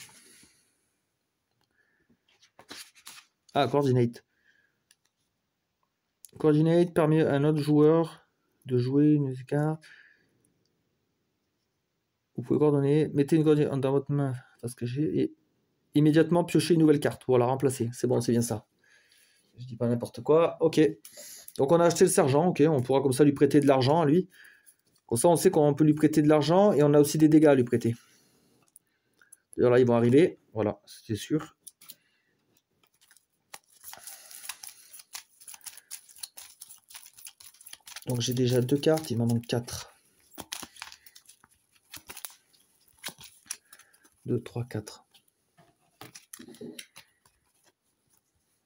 Ah, coordinate. Coordinate permet à un autre joueur de jouer une carte. Vous pouvez coordonner. Mettez une coordonnée dans votre main face cachée et immédiatement piocher une nouvelle carte pour la remplacer. C'est bon, c'est bien ça. Je dis pas n'importe quoi. Ok. Donc on a acheté le sergent. Ok, on pourra comme ça lui prêter de l'argent à lui. Comme ça, on sait qu'on peut lui prêter de l'argent et on a aussi des dégâts à lui prêter. D'ailleurs là, ils vont arriver. Voilà, c'est sûr. Donc j'ai déjà 2 cartes, il m'en manque 4. 2, 3, 4.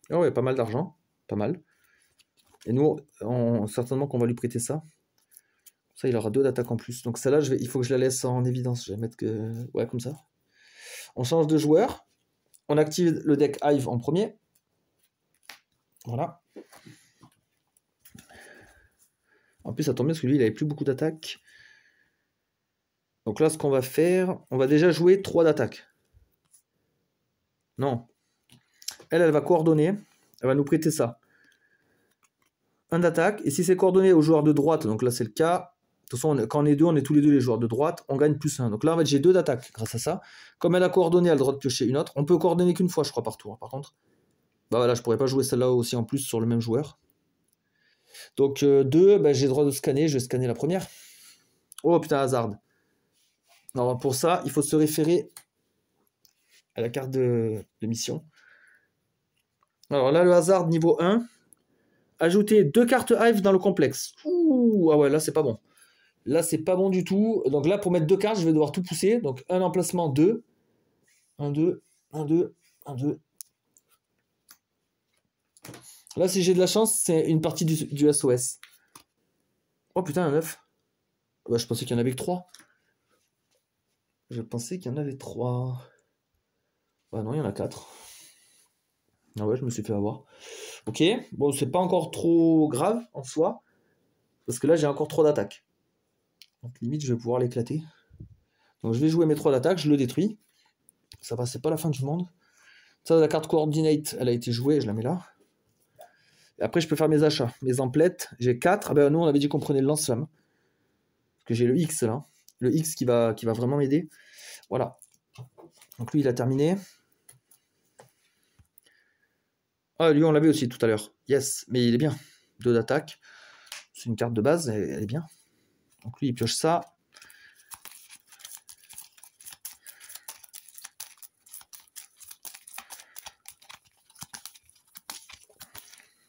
Ah ouais, pas mal d'argent. Pas mal. Et nous, certainement qu'on va lui prêter ça. Ça, il aura 2 d'attaque en plus. Donc celle-là, il faut que je la laisse en évidence. Je vais mettre que... Ouais, comme ça. On change de joueur. On active le deck Hive en premier. Voilà. En plus, ça tombe bien parce que lui, il avait plus beaucoup d'attaque. Donc là, ce qu'on va faire, on va déjà jouer 3 d'attaque. Non. Elle va coordonner. Elle va nous prêter ça. 1 d'attaque. Et si c'est coordonné au joueur de droite, donc là, c'est le cas. De toute façon, quand on est deux, on est tous les deux les joueurs de droite. On gagne plus 1. Donc là, en fait, j'ai 2 d'attaque grâce à ça. Comme elle a coordonné, elle a le droit de piocher une autre. On peut coordonner qu'une fois, je crois, par tour. Par contre, bah voilà, je pourrais pas jouer celle-là aussi en plus sur le même joueur. Donc 2, bah, j'ai le droit de scanner. Je vais scanner la première. Oh putain, hasard. Alors pour ça, il faut se référer à la carte de mission. Alors là, le hasard niveau 1. Ajouter 2 cartes Hive dans le complexe. Ouh, ah ouais, là, c'est pas bon. Là, c'est pas bon du tout. Donc là, pour mettre 2 cartes, je vais devoir tout pousser. Donc un emplacement 2. 1, 2, 1, 2, 1, 2. Là, si j'ai de la chance, c'est une partie du SOS. Oh putain, un 9. Bah, je pensais qu'il y en avait que 3. Je pensais qu'il y en avait 3. Bah non, il y en a 4. Ah ouais, je me suis fait avoir. Ok, bon, c'est pas encore trop grave en soi. Parce que là, j'ai encore 3 d'attaque. Donc limite, je vais pouvoir l'éclater. Donc je vais jouer mes 3 d'attaque, je le détruis. Ça va, c'est pas la fin du monde. Ça, la carte Coordinate, elle a été jouée, je la mets là. Et après, je peux faire mes achats. Mes emplettes, j'ai 4. Ah ben, nous, on avait dit qu'on prenait le lance-flamme. Parce que j'ai le X, là. Le X qui va vraiment m'aider. Voilà. Donc lui, il a terminé. Ah, lui, on l'avait aussi tout à l'heure. Yes, mais il est bien. 2 d'attaque. C'est une carte de base, elle est bien. Donc lui, il pioche ça.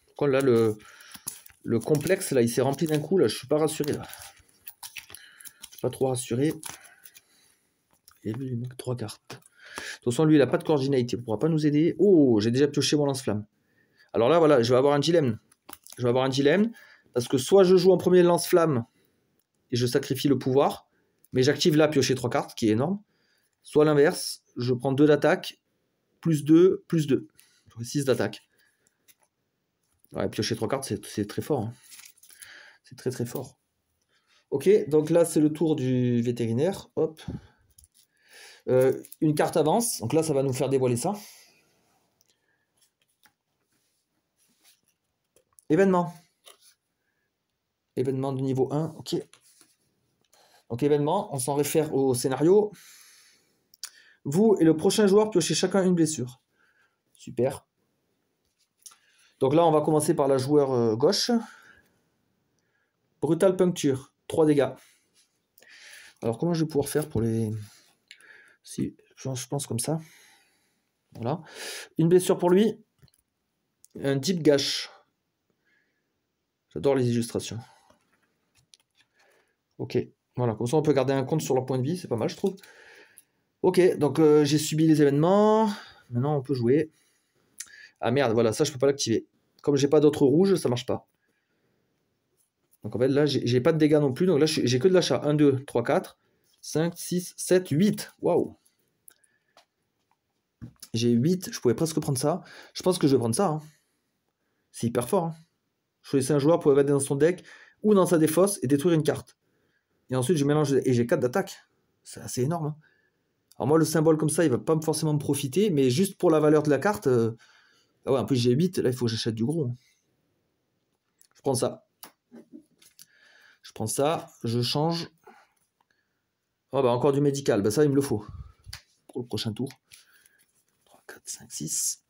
Pourquoi là, le complexe, là, il s'est rempli d'un coup. Là, je suis pas rassuré, là. Je suis pas trop rassuré. Et lui, il manque 3 cartes. De toute façon, lui, il n'a pas de coordinate. Il ne pourra pas nous aider. Oh, j'ai déjà pioché mon lance-flamme. Alors là, voilà, je vais avoir un dilemme. Je vais avoir un dilemme. Parce que soit je joue en premier lance-flamme et je sacrifie le pouvoir, mais j'active là piocher 3 cartes, qui est énorme. Soit l'inverse, je prends 2 d'attaque, plus 2, plus 2. 6 d'attaque. Ouais, piocher 3 cartes, c'est très fort. Hein. C'est très très fort. Ok, donc là, c'est le tour du vétérinaire. Hop. Une carte avance. Donc là, ça va nous faire dévoiler ça. Événement. Événement de niveau 1. Ok. Donc événement, on s'en réfère au scénario. Vous et le prochain joueur piochez chacun une blessure. Super. Donc là, on va commencer par la joueur gauche. Brutal puncture. 3 dégâts. Alors comment je vais pouvoir faire pour les... Si, je pense comme ça. Voilà. Une blessure pour lui. Un deep gash. J'adore les illustrations. Ok. Voilà, comme ça on peut garder un compte sur leur point de vie, c'est pas mal je trouve. Ok, donc j'ai subi les événements. Maintenant on peut jouer. Ah merde, voilà, ça je peux pas l'activer. Comme j'ai pas d'autres rouges, ça marche pas. Donc en fait là j'ai pas de dégâts non plus, donc là j'ai que de l'achat. 1, 2, 3, 4, 5, 6, 7, 8. Waouh. J'ai 8, je pouvais presque prendre ça. Je pense que je vais prendre ça. Hein. C'est hyper fort. Hein. Choisissez un joueur pour évader dans son deck ou dans sa défausse et détruire une carte. Et ensuite je mélange et j'ai 4 d'attaque. C'est assez énorme. Hein. Alors moi le symbole comme ça il va pas forcément me profiter, mais juste pour la valeur de la carte... Ah ouais, en plus j'ai 8, là il faut que j'achète du gros. Hein. Je prends ça. Je prends ça, je change. Oh bah encore du médical, bah ça il me le faut. Pour le prochain tour. 3, 4, 5, 6.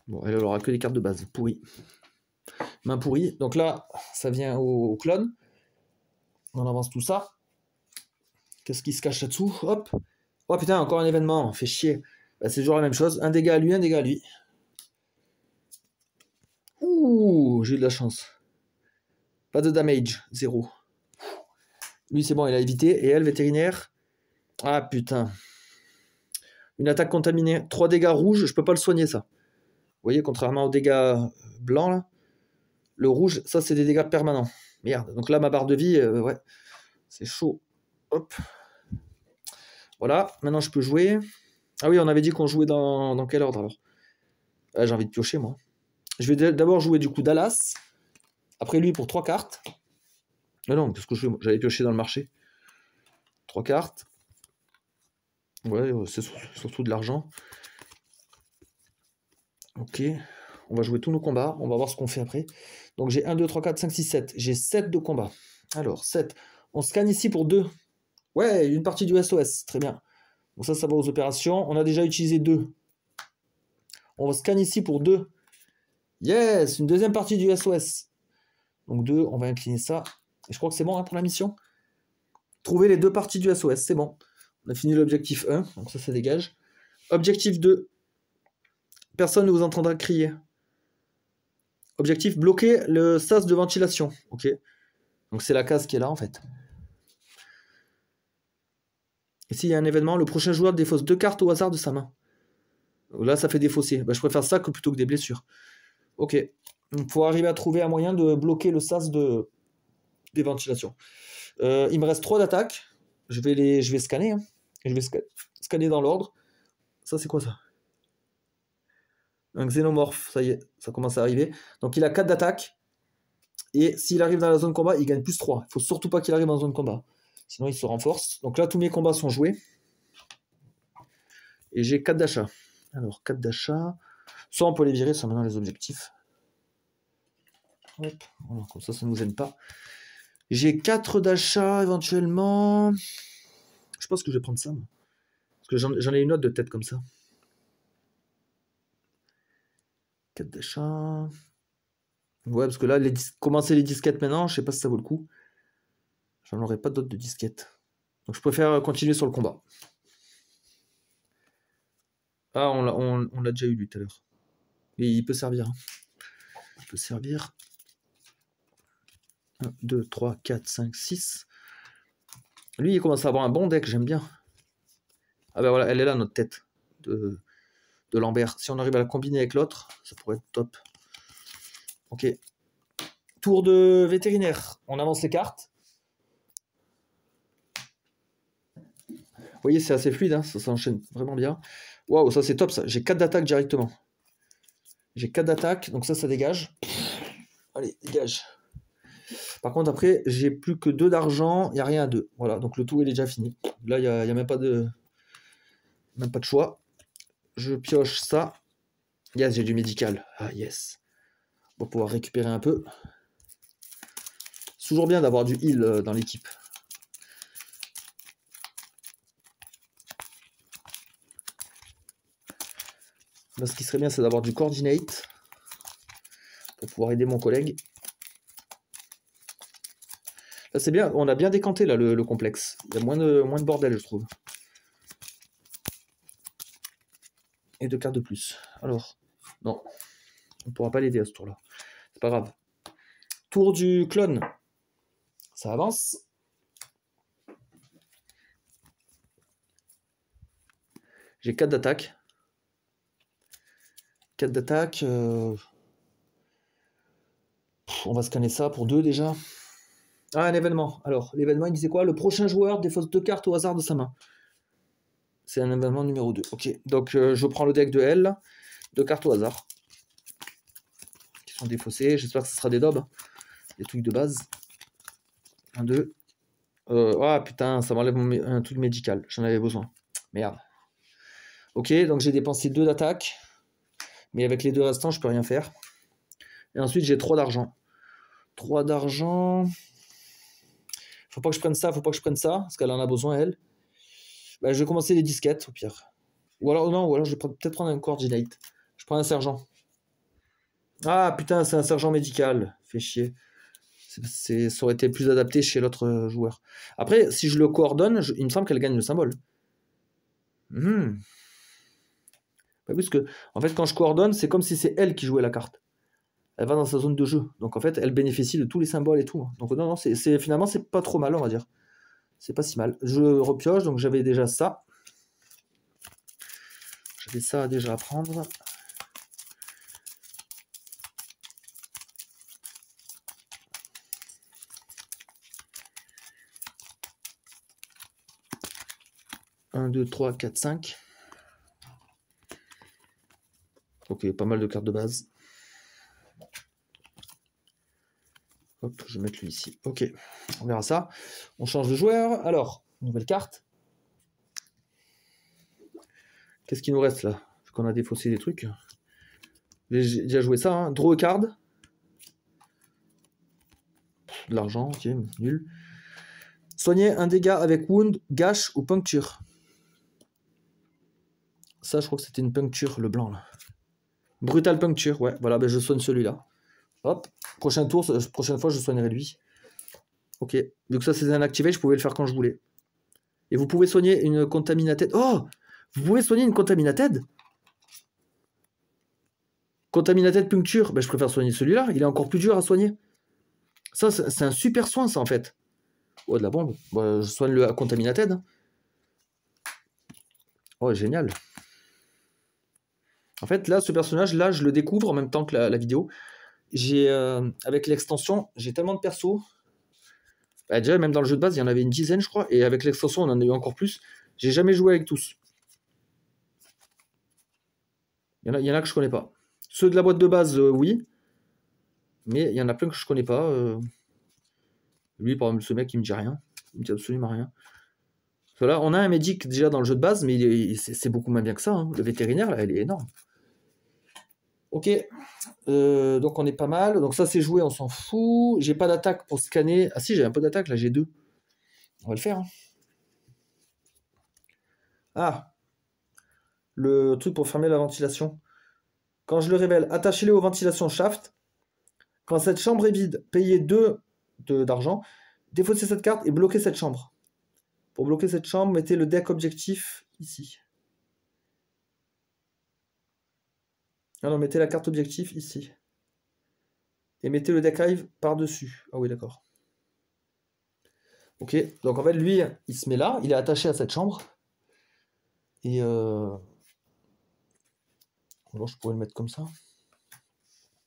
Bon, elle aura que des cartes de base, pourri. Main pourrie. Donc là, ça vient au clone. On avance tout ça. Qu'est-ce qui se cache là-dessous? Hop. Oh putain, encore un événement, fait chier. Bah, c'est toujours la même chose. Un dégât à lui, un dégât à lui. Ouh, j'ai eu de la chance. Pas de damage, 0. Lui, c'est bon, il a évité. Et elle, vétérinaire. Ah putain. Une attaque contaminée. 3 dégâts rouges, je peux pas le soigner, ça. Vous voyez, contrairement aux dégâts blancs, là. Le rouge, ça, c'est des dégâts permanents. Merde. Donc là, ma barre de vie, ouais. C'est chaud. Hop. Voilà. Maintenant, je peux jouer. Ah oui, on avait dit qu'on jouait dans quel ordre, alors? Ah, j'ai envie de piocher, moi. Je vais d'abord jouer, du coup, Dallas. Après, lui, pour 3 cartes. Non, qu'est-ce que je fais? J'avais pioché dans le marché. 3 cartes. Ouais, c'est surtout de l'argent. Ok. On va jouer tous nos combats. On va voir ce qu'on fait après. Donc j'ai 1, 2, 3, 4, 5, 6, 7. J'ai 7 de combat. Alors, 7. On scanne ici pour 2. Ouais, une partie du SOS. Très bien. Donc ça va aux opérations. On a déjà utilisé 2. On va scanner ici pour 2. Yes, une deuxième partie du SOS. Donc 2, on va incliner ça. Et je crois que c'est bon hein, pour la mission. Trouver les 2 parties du SOS, c'est bon. On a fini l'objectif 1, donc ça dégage. Objectif 2. Personne ne vous entendra crier. Objectif, bloquer le sas de ventilation. Ok. Donc c'est la case qui est là en fait. Et s'il y a un événement, le prochain joueur défausse 2 cartes au hasard de sa main. Là, ça fait défausser. Bah, je préfère ça plutôt que des blessures. Ok. Donc pour arriver à trouver un moyen de bloquer le sas des ventilations. Il me reste 3 d'attaque. Je vais scanner. Hein. Je vais scanner dans l'ordre. Ça, c'est quoi ça? Un xénomorphe, ça y est, ça commence à arriver. Donc il a 4 d'attaque. Et s'il arrive dans la zone combat, il gagne plus 3. Il faut surtout pas qu'il arrive dans la zone combat. Sinon, il se renforce. Donc là, tous mes combats sont joués. Et j'ai 4 d'achat. Alors, 4 d'achat. Soit on peut les virer, soit maintenant les objectifs. Hop, voilà, comme ça ne nous gêne pas. J'ai 4 d'achat éventuellement. Je pense que je vais prendre ça. Moi. Parce que j'en ai une autre de tête comme ça. 4 d'achat. Ouais, parce que là, commencer les disquettes maintenant, je sais pas si ça vaut le coup. J'en aurai pas d'autres de disquettes. Donc je préfère continuer sur le combat. Ah, on l'a déjà eu lui tout à l'heure. Mais il peut servir. Hein. Il peut servir. 1, 2, 3, 4, 5, 6. Lui, il commence à avoir un bon deck, j'aime bien. Ah ben voilà, elle est là, notre tête de Lambert. Si on arrive à la combiner avec l'autre, ça pourrait être top. Ok. Tour de vétérinaire. On avance les cartes. Vous voyez, c'est assez fluide, hein, ça s'enchaîne vraiment bien. Waouh, ça c'est top ça. J'ai 4 d'attaque directement. J'ai 4 d'attaque, donc ça dégage. Allez, dégage. Par contre, après, j'ai plus que 2 d'argent, il n'y a rien à 2. Voilà, donc le tour il est déjà fini. Là, il n'y a même pas de choix. Je pioche ça. Yes, j'ai du médical. Ah, yes. On va pouvoir récupérer un peu. C'est toujours bien d'avoir du heal dans l'équipe. Là, ce qui serait bien, c'est d'avoir du coordinate pour pouvoir aider mon collègue. Là, c'est bien. On a bien décanté là le complexe. Il y a moins de bordel, je trouve. Et 2 cartes de plus. Alors, non. On ne pourra pas l'aider à ce tour-là. C'est pas grave. Tour du clone. Ça avance. J'ai 4 d'attaque. 4 d'attaque. On va scanner ça pour 2 déjà. Ah, un événement. Alors, l'événement, il disait quoi? Le prochain joueur défausse 2 cartes au hasard de sa main. C'est un événement numéro 2. Ok, donc je prends le deck de L. 2 cartes au hasard. Qui sont défaussées. J'espère que ce sera des dobs. Des trucs de base. 1, 2. Ah putain, ça m'enlève un truc médical. J'en avais besoin. Merde. Ok, donc j'ai dépensé 2 d'attaque. Mais avec les 2 restants, je peux rien faire. Et ensuite, j'ai 3 d'argent. 3 d'argent. Faut pas que je prenne ça, faut pas que je prenne ça. Parce qu'elle en a besoin, elle. Bah, je vais commencer les disquettes, au pire. Ou alors, non, ou alors je vais peut-être prendre un coordinate. Je prends un sergent. Ah putain, c'est un sergent médical. Fait chier. Ça aurait été plus adapté chez l'autre joueur. Après, si je le coordonne, il me semble qu'elle gagne le symbole. Bah oui, parce que, en fait, quand je coordonne, c'est comme si c'est elle qui jouait la carte. Elle va dans sa zone de jeu. Donc, en fait, elle bénéficie de tous les symboles et tout. Donc, non, finalement, c'est pas trop mal, on va dire. C'est pas si mal. Je repioche, donc j'avais déjà ça. J'avais ça déjà à prendre. Un, 2, 3, 4, 5. Ok, pas mal de cartes de base. Hop, je vais mettre lui ici. Ok, on verra ça. On change de joueur. Alors, nouvelle carte. Qu'est-ce qui nous reste là? Vu qu'on a défaussé des trucs. J'ai déjà joué ça. Hein. Draw a card. De l'argent, ok, nul. Soigner un dégât avec wound, gâche ou puncture. Ça, je crois que c'était une puncture, le blanc là. Brutal puncture, ouais. Voilà, ben je soigne celui-là. Hop. Prochain tour, prochaine fois, je soignerai lui. Ok. Vu que ça, c'est un activé, je pouvais le faire quand je voulais. Et vous pouvez soigner une contaminated. Oh! Vous pouvez soigner une contaminated? Contaminated puncture. Ben, je préfère soigner celui-là. Il est encore plus dur à soigner. Ça, c'est un super soin, ça, en fait. Oh, de la bombe. Bon, je soigne le contaminated. Oh, génial. En fait, là, ce personnage, là, je le découvre en même temps que la vidéo. J'ai, avec l'extension, j'ai tellement de persos. Bah, déjà, même dans le jeu de base, il y en avait une dizaine, je crois. Et avec l'extension, on en a eu encore plus. J'ai jamais joué avec tous. Il y en a que je connais pas. Ceux de la boîte de base, oui. Mais il y en a plein que je connais pas. Lui, par exemple, ce mec, il me dit rien. Il me dit absolument rien. Parce que là, on a un Magic déjà dans le jeu de base, mais c'est beaucoup moins bien que ça. Hein. Le vétérinaire, là, elle est énorme. Ok. Donc on est pas mal. Donc ça, c'est joué, on s'en fout. J'ai pas d'attaque pour scanner. Ah si, j'ai un peu d'attaque, là, j'ai 2. On va le faire. Hein. Ah. Le truc pour fermer la ventilation. Quand je le révèle, attachez-le aux ventilations shaft. Quand cette chambre est vide, payez 2 d'argent. Défaussez cette carte et bloquez cette chambre. Pour bloquer cette chambre, mettez le deck objectif ici. Alors, mettez la carte objectif ici. Et mettez le deck live par-dessus. Ah oui, d'accord. Ok, donc en fait, lui, il se met là, il est attaché à cette chambre. Et alors, je pourrais le mettre comme ça.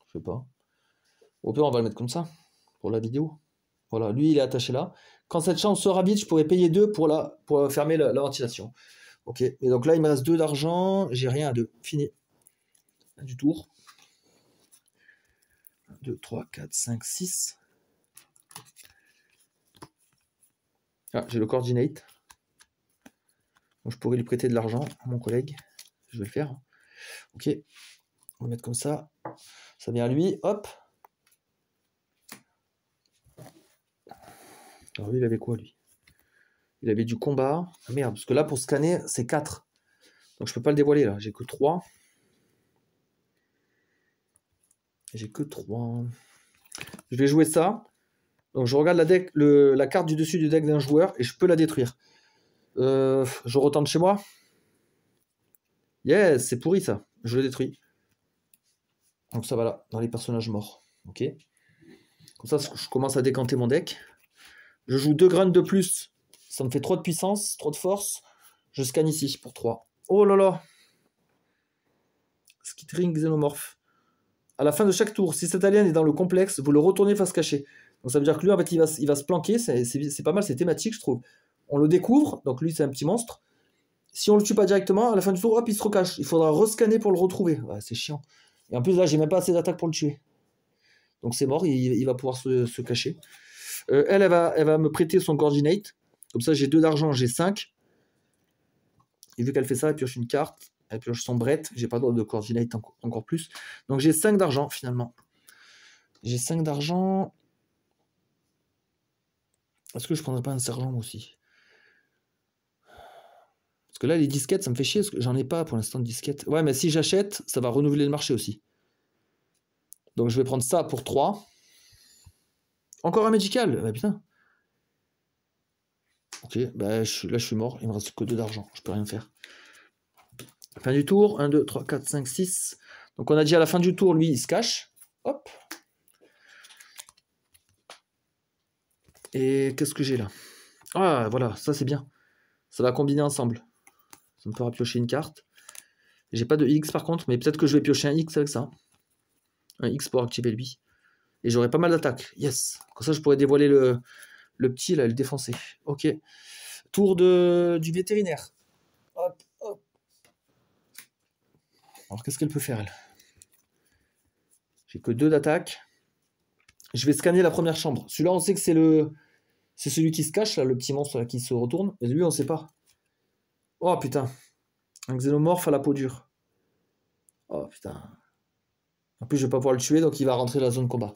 Je sais pas. Au pire, on va le mettre comme ça, pour la vidéo. Voilà, lui, il est attaché là. Quand cette chambre sera vide, je pourrais payer 2 pour fermer la ventilation. Ok, et donc là, il me reste 2 d'argent. J'ai rien à 2. Fini. Du tour. 1, 2, 3, 4, 5, 6. Ah, j'ai le coordinate. Donc, je pourrais lui prêter de l'argent à mon collègue. Je vais le faire. Ok. On va mettre comme ça. Ça vient à lui. Hop. Alors lui, il avait quoi, lui? Il avait du combat. Ah, merde, parce que là, pour scanner, c'est 4. Donc, je peux pas le dévoiler, là. J'ai que 3. J'ai que 3. Je vais jouer ça. Donc, je regarde la carte du dessus du deck d'un joueur et je peux la détruire. Je retente chez moi. Yes, c'est pourri, ça. Je le détruis. Donc, ça va là, dans les personnages morts. Ok. Comme ça, je commence à décanter mon deck. Je joue 2 grunts de plus. Ça me fait 3 de puissance, 3 de force. Je scanne ici pour 3. Oh là là. Skittering Xenomorph. À la fin de chaque tour, si cet alien est dans le complexe, vous le retournez face cachée. Donc ça veut dire que lui, en fait, il va se planquer. C'est pas mal, c'est thématique, je trouve. On le découvre. Donc lui, c'est un petit monstre. Si on le tue pas directement, à la fin du tour, hop, il se recache. Il faudra rescanner pour le retrouver. Ouais, c'est chiant. Et en plus, là, j'ai même pas assez d'attaque pour le tuer. Donc c'est mort, il va pouvoir se cacher. Elle va me prêter son coordinate. Comme ça, j'ai 2 d'argent, j'ai 5. Et vu qu'elle fait ça, elle pioche une carte. Elle pioche son brette. J'ai pas le droit de coordinate encore plus. Donc j'ai 5 d'argent, finalement. J'ai 5 d'argent. Est-ce que je prendrais pas un sergent aussi? Parce que là, les disquettes, ça me fait chier. Parce que j'en ai pas pour l'instant de disquettes. Ouais, mais si j'achète, ça va renouveler le marché aussi. Donc je vais prendre ça pour 3. Encore un Magical. Bah putain. Ok, bah là je suis mort. Il me reste que 2 d'argent. Je peux rien faire. Fin du tour. 1, 2, 3, 4, 5, 6. Donc on a dit à la fin du tour, lui, il se cache. Hop. Et qu'est-ce que j'ai là? Ah, voilà, ça c'est bien. Ça va combiner ensemble. Ça me fera piocher une carte. J'ai pas de X par contre, mais peut-être que je vais piocher un X avec ça. Un X pour activer lui. Et j'aurai pas mal d'attaques. Yes. Comme ça, je pourrais dévoiler le petit, là, le défoncer. Ok. Tour du vétérinaire. Hop, hop. Alors, qu'est-ce qu'elle peut faire, elle? J'ai que 2 d'attaque. Je vais scanner la première chambre. Celui-là, on sait que c'est celui qui se cache, là, le petit monstre là, qui se retourne. Et lui, on sait pas. Oh, putain. Un xénomorphe à la peau dure. Oh, putain. En plus, je vais pas pouvoir le tuer, donc il va rentrer dans la zone combat.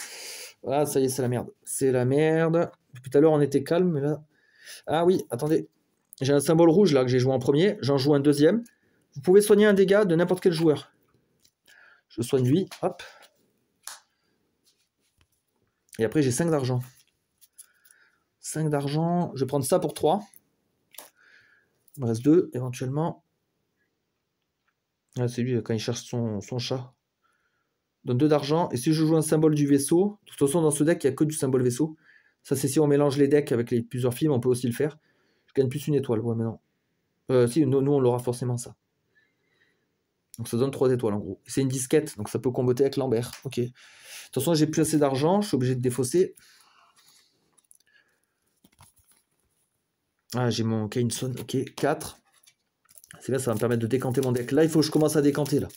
Voilà, ça y est, c'est la merde. C'est la merde. Depuis tout à l'heure, on était calme, mais là... Ah oui, attendez. J'ai un symbole rouge, là, que j'ai joué en premier. J'en joue un deuxième. Vous pouvez soigner un dégât de n'importe quel joueur. Je soigne lui. Hop. Et après, j'ai 5 d'argent. 5 d'argent. Je vais prendre ça pour 3. Il me reste 2, éventuellement. Ah, c'est lui, quand il cherche son chat. Donne 2 d'argent. Et si je joue un symbole du vaisseau, de toute façon, dans ce deck, il n'y a que du symbole vaisseau. Ça, c'est si on mélange les decks avec les plusieurs films, on peut aussi le faire. Je gagne plus une étoile. Ouais, mais non. Si, nous, on l'aura forcément, ça. Donc, ça donne 3 étoiles, en gros. C'est une disquette, donc ça peut comboter avec Lambert. Ok. De toute façon, j'ai plus assez d'argent. Je suis obligé de défausser. Ah, j'ai mon Kainson. Ok, 4. C'est bien, ça va me permettre de décanter mon deck. Là, il faut que je commence à décanter, là.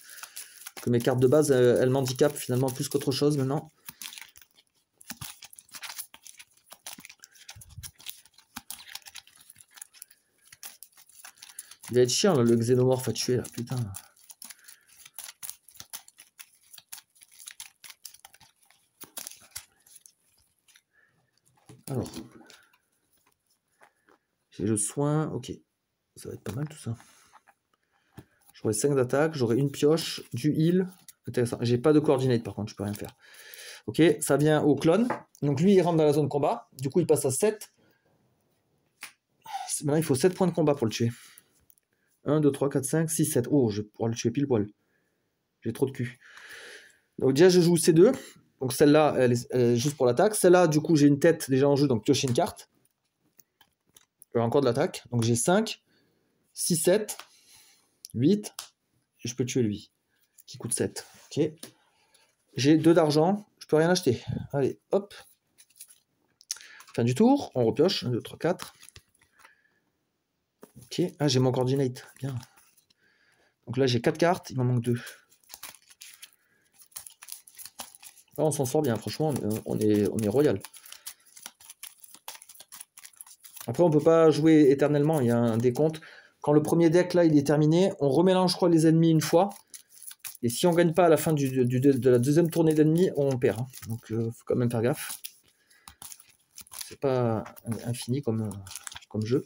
Que mes cartes de base, elles m'handicapent finalement plus qu'autre chose maintenant. va être chiant, là, le xénomorphe à tuer, là, putain. Alors. J'ai le soin, ok. Ça va être pas mal tout ça. J'aurai 5 d'attaque, j'aurai une pioche, du heal. Intéressant. J'ai pas de coordinate par contre, je peux rien faire. Ok, ça vient au clone. Donc lui, il rentre dans la zone combat. Du coup, il passe à 7. Maintenant, il faut 7 points de combat pour le tuer. 1, 2, 3, 4, 5, 6, 7. Oh, je vais pouvoir le tuer pile poil. J'ai trop de cul. Donc déjà, je joue C2. Donc celle-là, elle est juste pour l'attaque. Celle-là, du coup, j'ai une tête déjà en jeu, donc piocher une carte. Encore de l'attaque. Donc j'ai 5, 6, 7, 8. Et je peux tuer lui, qui coûte 7. Ok. J'ai 2 d'argent. Je peux rien acheter. Allez, hop. Fin du tour. On repioche. 1, 2, 3, 4. Ok. Ah, j'ai mon coordinate. Bien. Donc là, j'ai 4 cartes. Il m'en manque 2. Là, on s'en sort bien. Franchement, on est royal. Après, on peut pas jouer éternellement. Il y a un décompte. Quand le premier deck, là, il est terminé, on remélange, je crois, les ennemis une fois. Et si on gagne pas à la fin de la deuxième tournée d'ennemis, on perd. Hein. Donc, faut quand même faire gaffe. C'est pas infini comme jeu.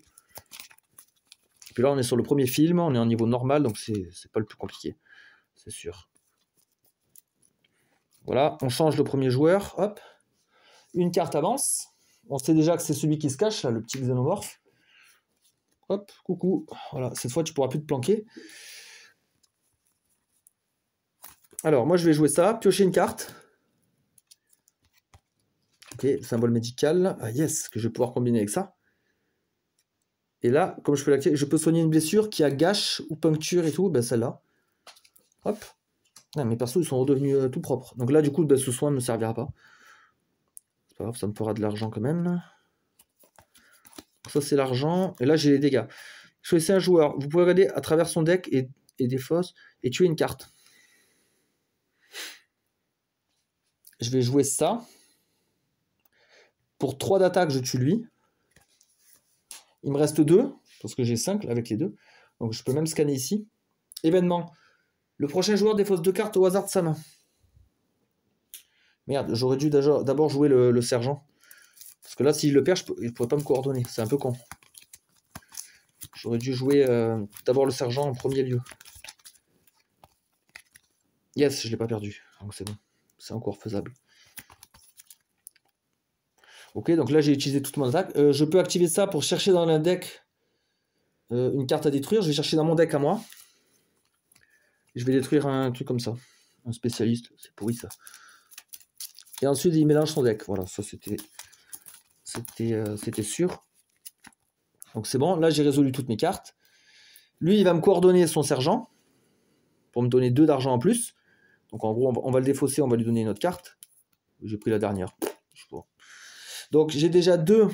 Et puis là, on est sur le premier film, on est en niveau normal, donc c'est pas le plus compliqué. C'est sûr. Voilà, on change le premier joueur. Hop. Une carte avance. On sait déjà que c'est celui qui se cache, là, le petit xénomorphe. Hop, coucou. Voilà, cette fois, tu pourras plus te planquer. Alors, moi, je vais jouer ça. Piocher une carte. Ok, symbole médical. Ah yes, que je vais pouvoir combiner avec ça. Et là, comme je peux l'activer, je peux soigner une blessure qui a gâche ou puncture et tout. Ben celle-là. Hop. Ah, mes persos, ils sont redevenus tout propres. Donc là, du coup, ben, ce soin ne me servira pas. C'est pas grave, ça me fera de l'argent quand même. Ça, c'est l'argent. Et là, j'ai les dégâts. Choisissez un joueur. Vous pouvez regarder à travers son deck et des fosses et tuer une carte. Je vais jouer ça. Pour 3 d'attaque, je tue lui. Il me reste 2, parce que j'ai 5 avec les 2. Donc je peux même scanner ici. Événement. Le prochain joueur défausse 2 cartes au hasard de sa main. Merde, j'aurais dû d'abord jouer le sergent. Parce que là, s'il le perd, je ne pourrais pas me coordonner. C'est un peu con. J'aurais dû jouer d'abord le sergent en premier lieu. Yes, je ne l'ai pas perdu. Donc c'est bon. C'est encore faisable. Ok, donc là j'ai utilisé toute mon attaque. Je peux activer ça pour chercher dans le deck une carte à détruire. Je vais chercher dans mon deck à moi. Je vais détruire un truc comme ça. Un spécialiste, c'est pourri ça. Et ensuite il mélange son deck. Voilà, ça c'était sûr. Donc c'est bon, là j'ai résolu toutes mes cartes. Lui il va me coordonner son sergent pour me donner 2 d'argent en plus. Donc en gros on va le défausser, on va lui donner une autre carte. J'ai pris la dernière. Je sais pas. Donc j'ai déjà 2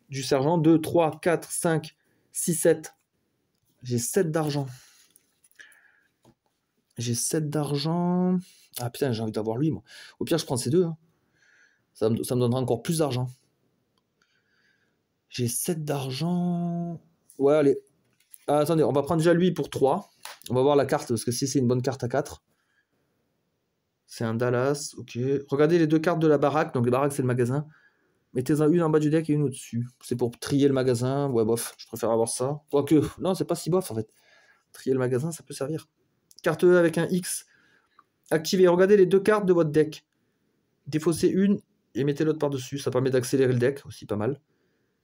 du sergent. 2, 3, 4, 5, 6, 7. J'ai 7 d'argent. J'ai 7 d'argent. Ah putain, j'ai envie d'avoir lui, moi. Au pire, je prends ces 2. Hein. Ça me donnera encore plus d'argent. J'ai 7 d'argent. Ouais, allez. Ah, attendez, on va prendre déjà lui pour 3. On va voir la carte, parce que si c'est une bonne carte à 4. C'est un Dallas, ok. Regardez les 2 cartes de la baraque. Donc, la baraque, c'est le magasin. Mettez-en une en bas du deck et une au-dessus. C'est pour trier le magasin. Ouais, bof, je préfère avoir ça. Quoique, non, c'est pas si bof, en fait. Trier le magasin, ça peut servir. Carte E avec un X. Activez, regardez les 2 cartes de votre deck. Défaussez une et mettez l'autre par-dessus. Ça permet d'accélérer le deck, aussi pas mal.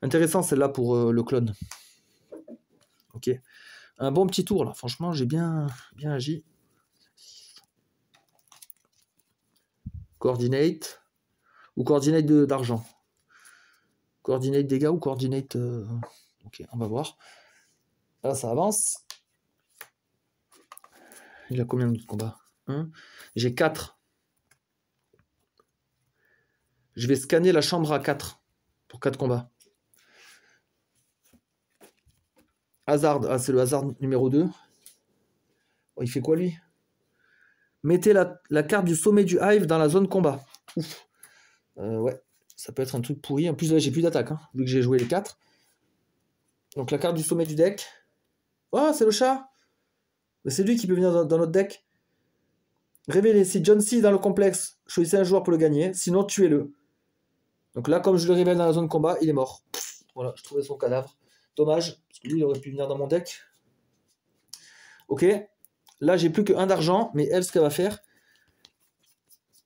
Intéressant celle-là pour le clone. Ok. Un bon petit tour là. Franchement, j'ai bien agi. Coordinate. Ou coordinate d'argent. Coordinate dégâts ou coordinate... Ok, on va voir. Là, ça avance. Il a combien de combats? J'ai 4. Je vais scanner la chambre à 4 pour 4 combats. Hasard, ah, c'est le hasard numéro 2. Oh, il fait quoi lui? Mettez la carte du sommet du hive dans la zone combat. Ouf. Ouais, ça peut être un truc pourri. En plus, là, j'ai plus d'attaque, hein, vu que j'ai joué les 4. Donc la carte du sommet du deck. Oh, c'est le chat. C'est lui qui peut venir dans notre deck. Révélez, si John C est dans le complexe, choisissez un joueur pour le gagner, sinon tuez-le. Donc là, comme je le révèle dans la zone combat, il est mort. Voilà, je trouvais son cadavre. Dommage, parce que lui, il aurait pu venir dans mon deck. Ok, là, j'ai plus qu'un d'argent, mais elle, ce qu'elle va faire,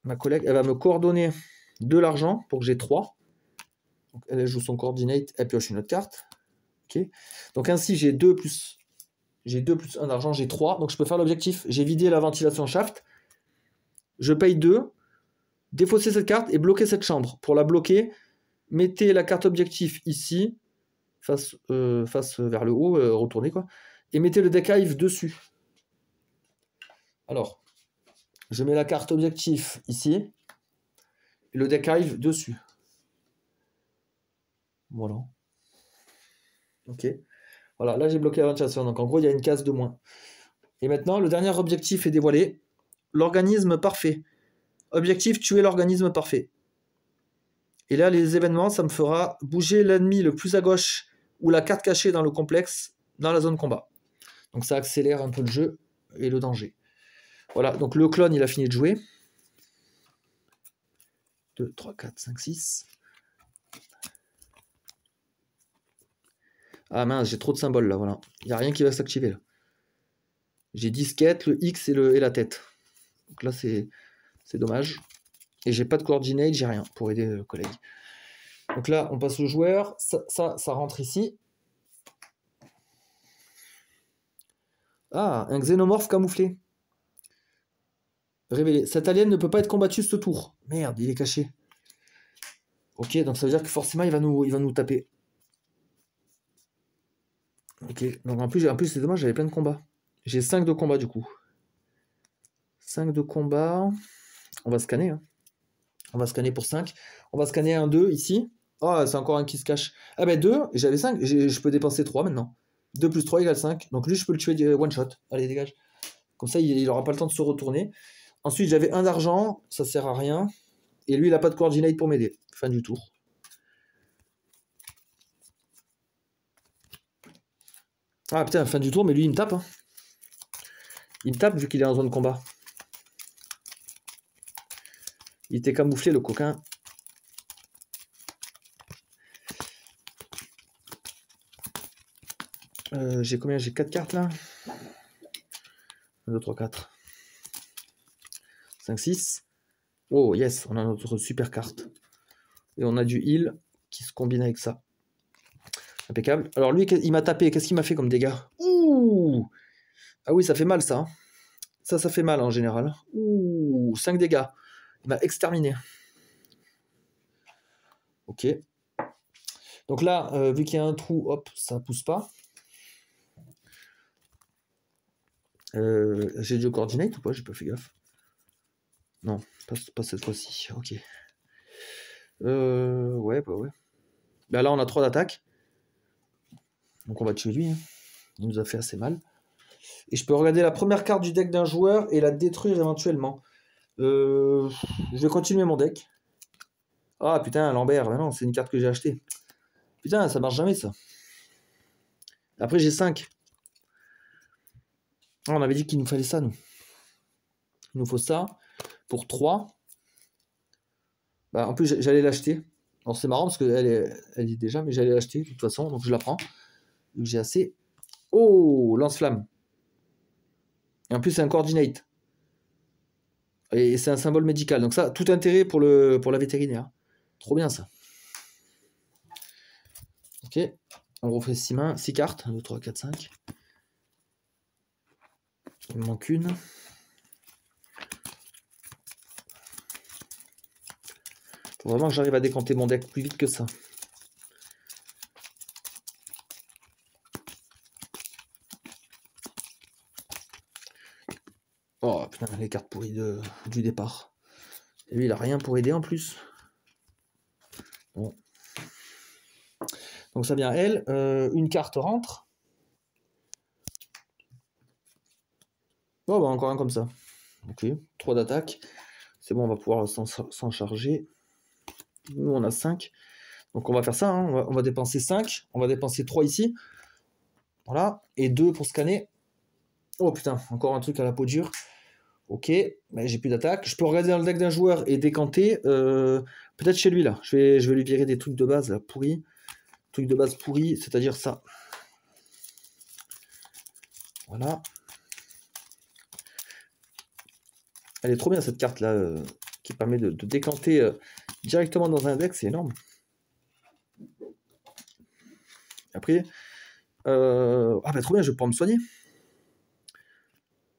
ma collègue, elle va me coordonner de l'argent pour que j'ai 3. Donc, elle joue son coordinate, elle pioche une autre carte. Ok, donc ainsi, j'ai 2 plus 1 d'argent, j'ai 3. Donc je peux faire l'objectif. J'ai vidé la ventilation shaft. Je paye 2. Défausser cette carte et bloquer cette chambre. Pour la bloquer, mettez la carte objectif ici, face vers le haut, retournez quoi, et mettez le deck hive dessus. Alors, je mets la carte objectif ici, et le deck hive dessus. Voilà. Ok. Voilà, là j'ai bloqué la ventilation, donc en gros il y a une case de moins. Et maintenant, le dernier objectif est dévoilé. L'organisme parfait. Objectif, tuer l'organisme parfait. Et là, les événements, ça me fera bouger l'ennemi le plus à gauche ou la carte cachée dans le complexe, dans la zone combat. Donc ça accélère un peu le jeu et le danger. Voilà, donc le clone, il a fini de jouer. 2, 3, 4, 5, 6. Ah mince, j'ai trop de symboles là, voilà. Il n'y a rien qui va s'activer là. J'ai disquette, le X et la tête. Donc là, c'est dommage. Et j'ai pas de coordinate, j'ai rien pour aider le collègue. Donc là, on passe au joueur. Ça rentre ici. Ah, un xénomorphe camouflé. Révélé. Cet alien ne peut pas être combattu ce tour. Merde, il est caché. Ok, donc ça veut dire que forcément, il va nous taper. Ok, donc en plus c'est dommage, j'avais plein de combats. J'ai 5 de combat du coup. 5 de combat. On va scanner. Hein. On va scanner pour 5. On va scanner un 2 ici. Oh, c'est encore un qui se cache. Ah ben 2, j'avais 5. Je peux dépenser 3 maintenant. 2 plus 3 égale 5. Donc lui, je peux le tuer one shot. Allez, dégage. Comme ça, il n'aura pas le temps de se retourner. Ensuite, j'avais un d'argent. Ça sert à rien. Et lui, il n'a pas de coordinate pour m'aider. Fin du tour. Ah putain, fin du tour, mais lui, il me tape. Hein. Il me tape vu qu'il est en zone combat. Il était camouflé, le coquin. J'ai combien? J'ai 4 cartes là. 1, 2, 3, 4. 5, 6. Oh yes, on a notre super carte. Et on a du heal qui se combine avec ça. Impeccable. Alors lui, il m'a tapé. Qu'est-ce qu'il m'a fait comme dégâts? Ouh! Ah oui, ça fait mal ça. Ça fait mal en général. Ouh, 5 dégâts. Il m'a exterminé. Ok. Donc là, vu qu'il y a un trou, hop, ça pousse pas. J'ai du coordinate ou pas? J'ai pas fait gaffe. Non, pas cette fois-ci. Ok. Ouais, bah ouais. Bah là, on a 3 d'attaque. Donc on va tuer lui. Hein. Il nous a fait assez mal. Et je peux regarder la première carte du deck d'un joueur et la détruire éventuellement. Je vais continuer mon deck. Ah putain, Lambert, bah non, c'est une carte que j'ai achetée. Putain, ça marche jamais ça. Après j'ai 5. Ah, on avait dit qu'il nous fallait ça, nous. Il nous faut ça. Pour 3. Bah, en plus, j'allais l'acheter. Alors c'est marrant parce qu'elle est déjà, mais j'allais l'acheter de toute façon, donc je la prends. Donc j'ai assez. Oh, lance-flamme. Et en plus, c'est un coordinate. Et c'est un symbole médical. Donc ça, tout intérêt pour la vétérinaire. Trop bien ça. Ok. On refait 6 mains, 6 cartes. 1, 2, 3, 4, 5. Il me manque une. Faut vraiment que j'arrive à décanter mon deck plus vite que ça. Oh putain, les cartes pourries du départ. Et lui, il a rien pour aider en plus. Bon. Donc ça vient elle. Une carte rentre. Oh bah encore un comme ça. Ok, 3 d'attaque. C'est bon, on va pouvoir s'en charger. Nous, on a 5. Donc on va faire ça. Hein. On va dépenser 5. On va dépenser 3 ici. Voilà. Et 2 pour scanner. Oh putain, encore un truc à la peau dure. Ok, mais j'ai plus d'attaque. Je peux regarder dans le deck d'un joueur et décanter. Peut-être chez lui là. Je vais lui virer des trucs de base là, pourris. Trucs de base pourris, c'est-à-dire ça. Voilà. Elle est trop bien cette carte là, qui permet de décanter directement dans un deck, c'est énorme. Après, ah bah trop bien, je vais pouvoir me soigner.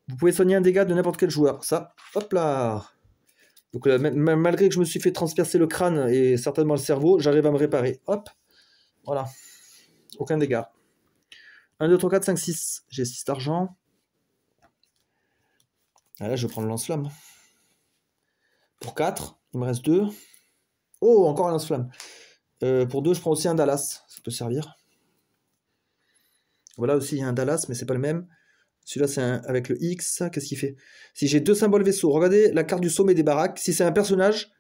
Vous pouvez soigner un dégât de n'importe quel joueur. Ça, hop là. Donc malgré que je me suis fait transpercer le crâne et certainement le cerveau, j'arrive à me réparer. Hop, voilà. Aucun dégât. 1, 2, 3, 4, 5, 6. J'ai 6 d'argent. Ah là, je vais prendre le lance-flamme. Pour 4, il me reste 2. Oh, encore un lance-flamme. Pour 2, je prends aussi un Dallas. Ça peut servir. Voilà aussi, il y a un Dallas, mais c'est pas le même. Celui-là, c'est avec le X. Qu'est-ce qu'il fait? Si j'ai 2 symboles vaisseaux, regardez la carte du sommet des baraques. Si c'est un personnage,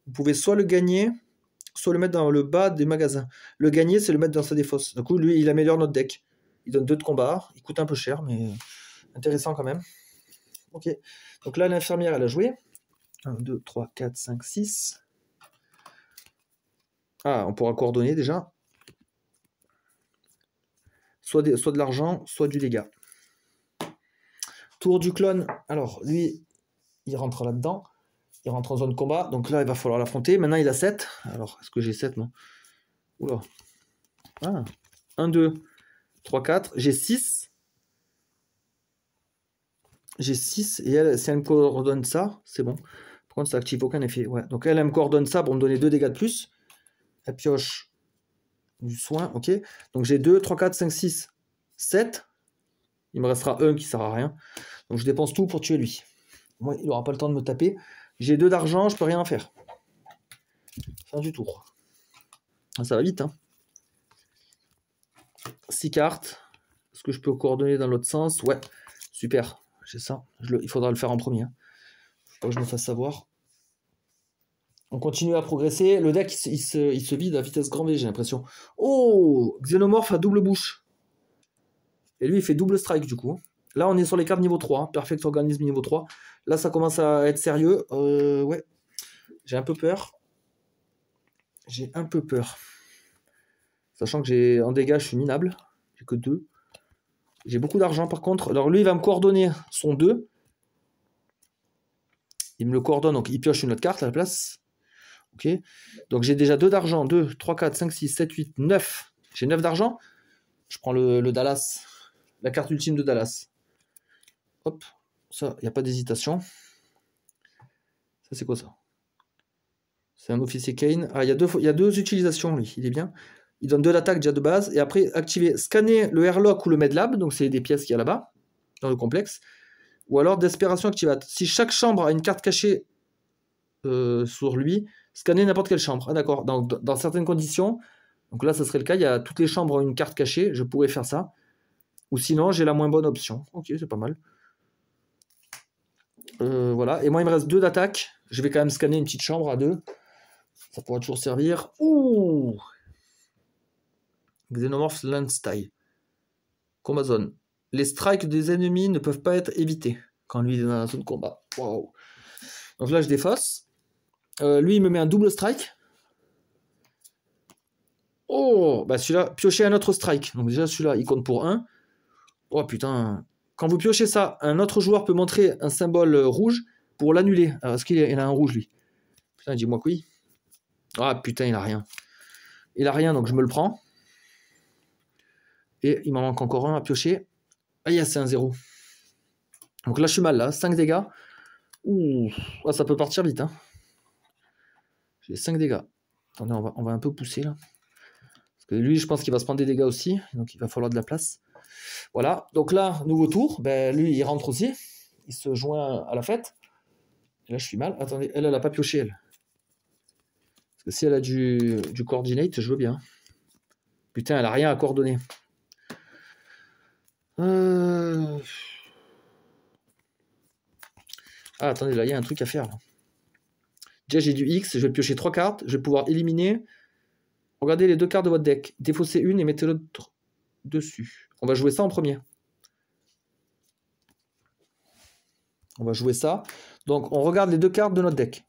vous pouvez soit le gagner, soit le mettre dans le bas des magasins. Le gagner, c'est le mettre dans sa défausse. Du coup, lui, il améliore notre deck. Il donne 2 de combat. Il coûte un peu cher, mais intéressant quand même. Ok. Donc là, l'infirmière, elle a joué. 1, 2, 3, 4, 5, 6. Ah, on pourra coordonner déjà. Soit de l'argent, soit du dégât. Tour du clone. Alors, lui, il rentre là-dedans. Il rentre en zone combat. Donc là, il va falloir l'affronter. Maintenant, il a 7. Alors, est-ce que j'ai 7, non? Oula. Ah. 1, 2, 3, 4. J'ai 6. J'ai 6. Et elle, si elle me coordonne ça, c'est bon. Par contre, ça active aucun effet. Ouais. Donc elle me coordonne ça pour me donner 2 dégâts de plus. Elle pioche du soin. Ok. Donc j'ai 2, 3, 4, 5, 6, 7. Il me restera 1 qui sert à rien. Donc je dépense tout pour tuer lui. Moi, il n'aura pas le temps de me taper. J'ai 2 d'argent, je peux rien faire. Fin du tour. Ça va vite, hein. 6 cartes. Est-ce que je peux coordonner dans l'autre sens? Ouais, super. J'ai ça. Il faudra le faire en premier. Faut pas que je me fasse savoir. On continue à progresser. Le deck, il se vide à vitesse grand V, j'ai l'impression. Oh, Xénomorphe à double bouche. Et lui, il fait double strike, du coup. Là, on est sur les cartes niveau 3. Hein. Perfect Organisme niveau 3. Là, ça commence à être sérieux. Ouais. J'ai un peu peur. J'ai un peu peur. Sachant que j'ai en dégâts, je suis minable. J'ai que 2. J'ai beaucoup d'argent, par contre. Alors, lui, il va me coordonner son 2. Il me le coordonne, donc il pioche une autre carte à la place. Ok. Donc, j'ai déjà 2 d'argent. 2, 3, 4, 5, 6, 7, 8, 9. J'ai 9 d'argent. Je prends le Dallas. La carte ultime de Dallas. Hop. Ça, il n'y a pas d'hésitation. Ça, c'est quoi ça? C'est un officier Kane. Ah, il y a deux utilisations, lui. Il est bien. Il donne 2 d'attaque déjà de base. Et après, activer, scanner le Airlock ou le Medlab. Donc, c'est des pièces qu'il y a là-bas, dans le complexe. Ou alors, Desperation Activate. Si chaque chambre a une carte cachée sur lui, scanner n'importe quelle chambre. Ah, d'accord. Dans certaines conditions. Donc là, ça serait le cas. Il y a toutes les chambres ont une carte cachée. Je pourrais faire ça. Ou sinon, j'ai la moins bonne option. Ok, c'est pas mal. Voilà. Et moi, il me reste 2 d'attaque. Je vais quand même scanner une petite chambre à 2. Ça pourra toujours servir. Ouh! Xenomorph Landstyle. Combat zone. Les strikes des ennemis ne peuvent pas être évités quand lui est dans la zone de combat. Wow. Donc là, je défausse. Lui, il me met un double strike. Oh! Bah celui-là, piocher un autre strike. Donc déjà, celui-là, il compte pour 1. Oh putain. Quand vous piochez ça, un autre joueur peut montrer un symbole rouge pour l'annuler. Alors, est-ce qu'il a un rouge, lui? Putain, dis-moi que oui. Ah putain, il a rien. Il a rien, donc je me le prends. Et il m'en manque encore un à piocher. Ah yes, c'est un 0. Donc là, je suis mal, là. 5 dégâts. Ouh, ah, ça peut partir vite. Hein. J'ai 5 dégâts. Attendez, on va un peu pousser, là. Parce que lui, je pense qu'il va se prendre des dégâts aussi. Donc, il va falloir de la place. Voilà. Donc là, nouveau tour. Ben, lui, il rentre aussi. Il se joint à la fête. Et là, je suis mal. Attendez, elle n'a pas pioché, elle. Parce que si elle a du coordinate, je veux bien. Putain, elle a rien à coordonner. Ah, attendez, là, il y a un truc à faire. Là. Déjà, j'ai du X. Je vais piocher 3 cartes. Je vais pouvoir éliminer. Regardez les 2 cartes de votre deck. Défaussez une et mettez l'autre dessus. On va jouer ça en premier. On va jouer ça. Donc, on regarde les 2 cartes de notre deck.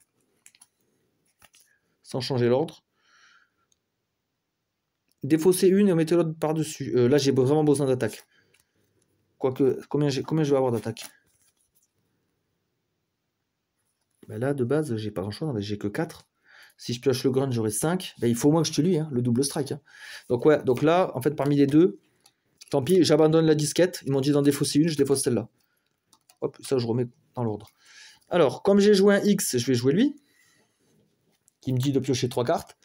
Sans changer l'ordre. Défausser une et on mettait l'autre par-dessus. Là, j'ai vraiment besoin d'attaque. Quoique, combien je vais avoir d'attaque? Ben là, de base, j'ai pas grand-chose. J'ai que 4. Si je pioche le grunt, j'aurai 5. Ben, il faut au moins que je tue lui, hein, le double strike. Hein. Donc, ouais, donc là, en fait, parmi les deux, tant pis, j'abandonne la disquette. Ils m'ont dit d'en défausser une, je défausse celle-là. Hop, ça, je remets dans l'ordre. Alors, comme j'ai joué un X, je vais jouer lui. Qui me dit de piocher 3 cartes.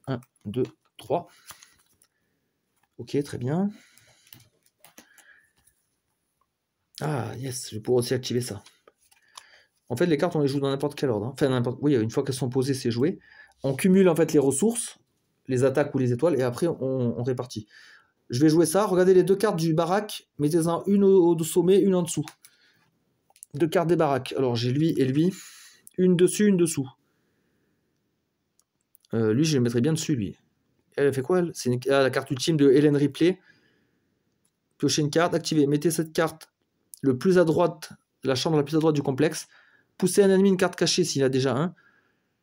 1, 2, 3. Ok, très bien. Ah, yes, je vais pouvoir aussi activer ça. En fait, les cartes, on les joue dans n'importe quel ordre. Hein. Enfin, oui, une fois qu'elles sont posées, c'est joué. On cumule en fait les ressources, les attaques ou les étoiles, et après, on répartit. Je vais jouer ça. Regardez les 2 cartes du baraque. Mettez-en une au sommet, une en dessous. 2 cartes des baraques. Alors, j'ai lui et lui. Une dessus, une dessous. Lui, je le mettrai bien dessus, lui. Elle fait quoi, elle? C'est la carte ultime de Hélène Ripley. Piochez une carte, activez. Mettez cette carte le plus à droite, la chambre la plus à droite du complexe. Poussez un ennemi une carte cachée s'il a déjà un.